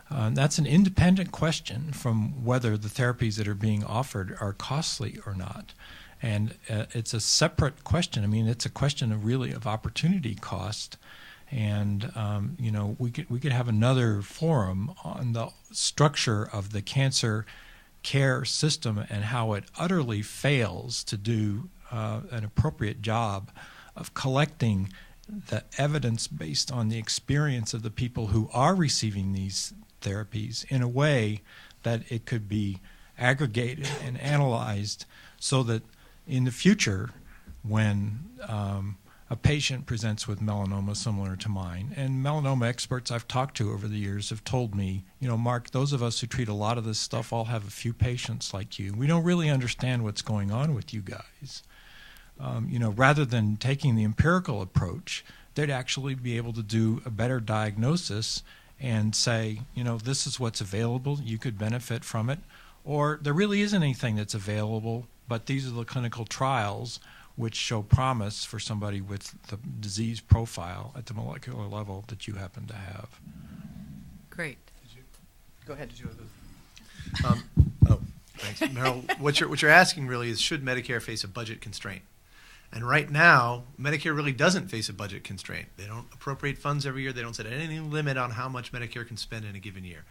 Speaker 8: That's an independent question from whether the therapies that are being offered are costly or not. And it's a separate question. I mean, it's a question of opportunity cost. And we could have another forum on the structure of the cancer care system and how it utterly fails to do an appropriate job of collecting the evidence based on the experience of the people who are receiving these therapies in a way that it could be aggregated and analyzed so that in the future, when a patient presents with melanoma similar to mine, and melanoma experts I've talked to over the years have told me, Mark, those of us who treat a lot of this stuff all have a few patients like you. We don't really understand what's going on with you guys. Rather than taking the empirical approach, they'd actually be able to do a better diagnosis and say, this is what's available, you could benefit from it, or there really isn't anything that's available, but these are the clinical trials which show promise for somebody with the disease profile at the molecular level that you happen to have.
Speaker 1: Great. Go ahead.
Speaker 10: Thanks. Meryl, what you're asking really is, should Medicare face a budget constraint? And right now, Medicare really doesn't face a budget constraint. They don't appropriate funds every year. They don't set any limit on how much Medicare can spend in a given year.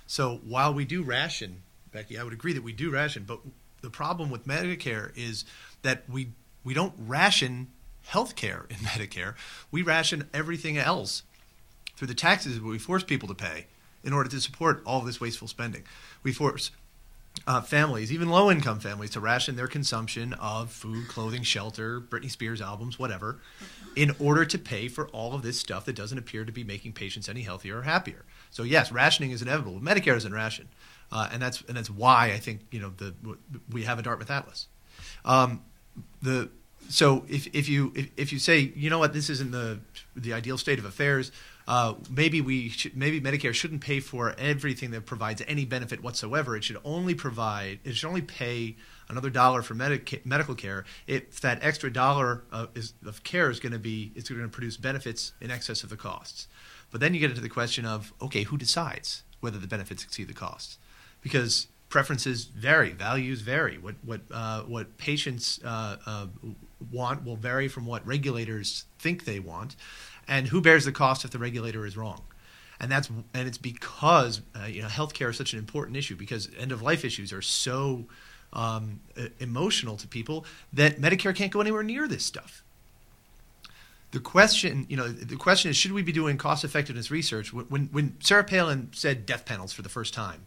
Speaker 10: So while we do ration, Becky, I would agree that we do ration, but the problem with Medicare is that we don't ration health care in Medicare. We ration everything else through the taxes that we force people to pay in order to support all of this wasteful spending. We force families, even low-income families, to ration their consumption of food, clothing, shelter, Britney Spears albums, whatever, in order to pay for all of this stuff that doesn't appear to be making patients any healthier or happier. So yes, rationing is inevitable. Medicare doesn't ration, and that's why I think we have a Dartmouth Atlas. So if you say, this isn't the ideal state of affairs, maybe Medicare shouldn't pay for everything that provides any benefit whatsoever. It should only pay another dollar for medical care if that extra dollar of care is going to produce benefits in excess of the costs. But then you get into the question of, okay, who decides whether the benefits exceed the costs? Because preferences vary, values vary. What patients want will vary from what regulators think they want, and who bears the cost if the regulator is wrong. And it's because healthcare is such an important issue, because end of life issues are so emotional to people that Medicare can't go anywhere near this stuff. The question is, should we be doing cost effectiveness research? When Sarah Palin said death panels for the first time,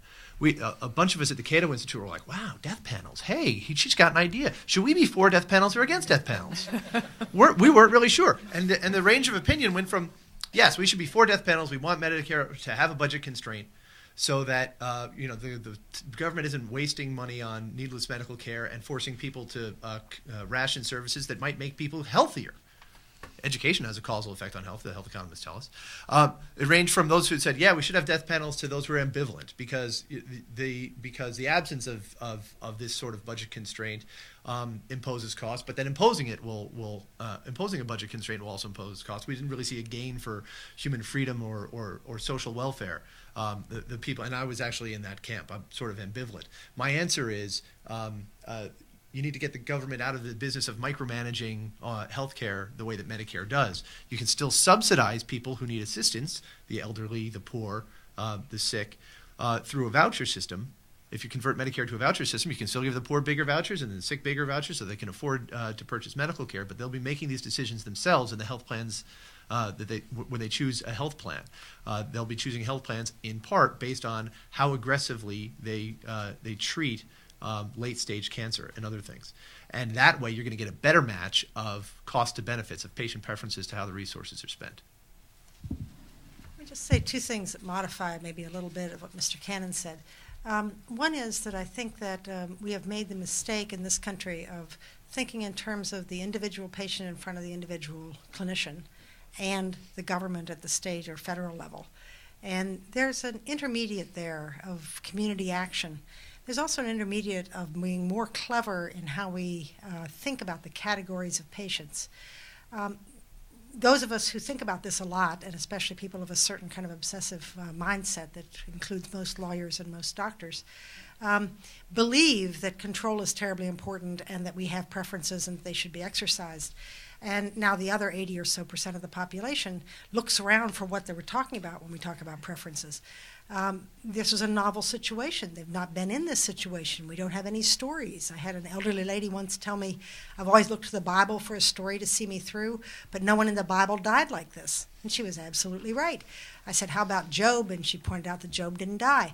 Speaker 10: a bunch of us at the Cato Institute were like, wow, death panels. Hey, she's got an idea. Should we be for death panels or against death panels? We weren't really sure. And the range of opinion went from, yes, we should be for death panels. We want Medicare to have a budget constraint so that the government isn't wasting money on needless medical care and forcing people to ration services that might make people healthier. Education has a causal effect on health, the health economists tell us. It ranged from those who said, yeah, we should have death panels, to those who are ambivalent, because the absence of this sort of budget constraint imposes cost, but then imposing a budget constraint will also impose cost. We didn't really see a gain for human freedom or social welfare. The people, and I was actually in that camp. I'm sort of ambivalent. My answer is, you need to get the government out of the business of micromanaging healthcare the way that Medicare does. You can still subsidize people who need assistance, the elderly, the poor, the sick, through a voucher system. If you convert Medicare to a voucher system, you can still give the poor bigger vouchers and the sick bigger vouchers so they can afford to purchase medical care, but they'll be making these decisions themselves in the health plans when they choose a health plan. They'll be choosing health plans in part based on how aggressively they treat late-stage cancer and other things. And that way, you're going to get a better match of cost to benefits, of patient preferences to how the resources are spent.
Speaker 3: Let me just say two things that modify maybe a little bit of what Mr. Cannon said. One is that I think that we have made the mistake in this country of thinking in terms of the individual patient in front of the individual clinician and the government at the state or federal level. And there's an intermediate there of community action. There's also an intermediate of being more clever in how we think about the categories of patients. Those of us who think about this a lot, and especially people of a certain kind of obsessive mindset that includes most lawyers and most doctors, believe that control is terribly important and that we have preferences and they should be exercised. And now the other 80 or so % of the population looks around for what they were talking about when we talk about preferences. This is a novel situation. They've not been in this situation. We don't have any stories. I had an elderly lady once tell me, I've always looked to the Bible for a story to see me through, but no one in the Bible died like this. And she was absolutely right. I said, how about Job? And she pointed out that Job didn't die.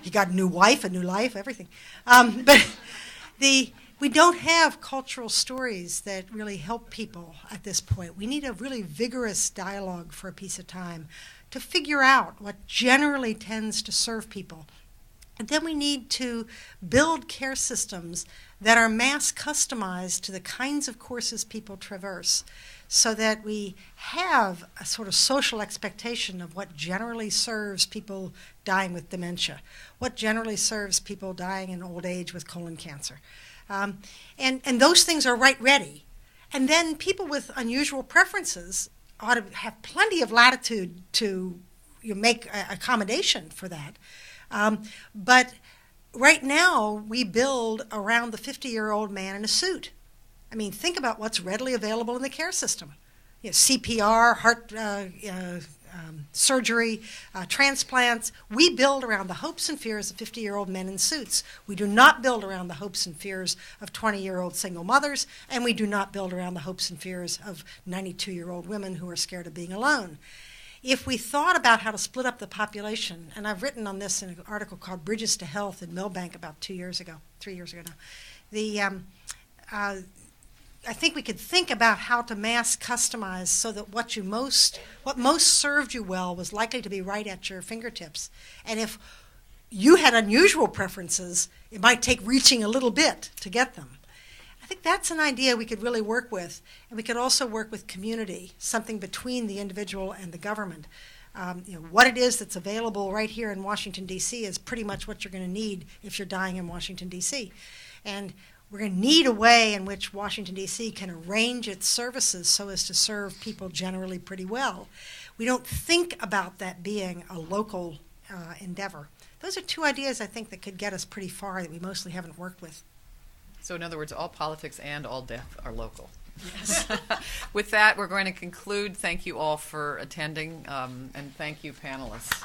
Speaker 3: He got a new wife, a new life, everything. But we don't have cultural stories that really help people at this point. We need a really vigorous dialogue for a piece of time to figure out what generally tends to serve people. And then we need to build care systems that are mass customized to the kinds of courses people traverse, so that we have a sort of social expectation of what generally serves people dying with dementia, what generally serves people dying in old age with colon cancer. And those things are right ready. And then people with unusual preferences ought to have plenty of latitude to make accommodation for that. But right now, we build around the 50-year-old man in a suit. I mean, think about what's readily available in the care system. CPR, heart surgery, transplants. We build around the hopes and fears of 50-year-old men in suits. We do not build around the hopes and fears of 20-year-old single mothers, and we do not build around the hopes and fears of 92-year-old women who are scared of being alone. If we thought about how to split up the population, and I've written on this in an article called Bridges to Health in Millbank about 3 years ago now, I think we could think about how to mass customize so that what most served you well was likely to be right at your fingertips. And if you had unusual preferences, it might take reaching a little bit to get them. I think that's an idea we could really work with. And we could also work with community, something between the individual and the government. What it is that's available right here in Washington, D.C. is pretty much what you're going to need if you're dying in Washington, D.C. And we're going to need a way in which Washington, D.C. can arrange its services so as to serve people generally pretty well. We don't think about that being a local endeavor. Those are two ideas, I think, that could get us pretty far that we mostly haven't worked with.
Speaker 1: So in other words, all politics and all death are local. Yes. With that, we're going to conclude. Thank you all for attending, and thank you, panelists.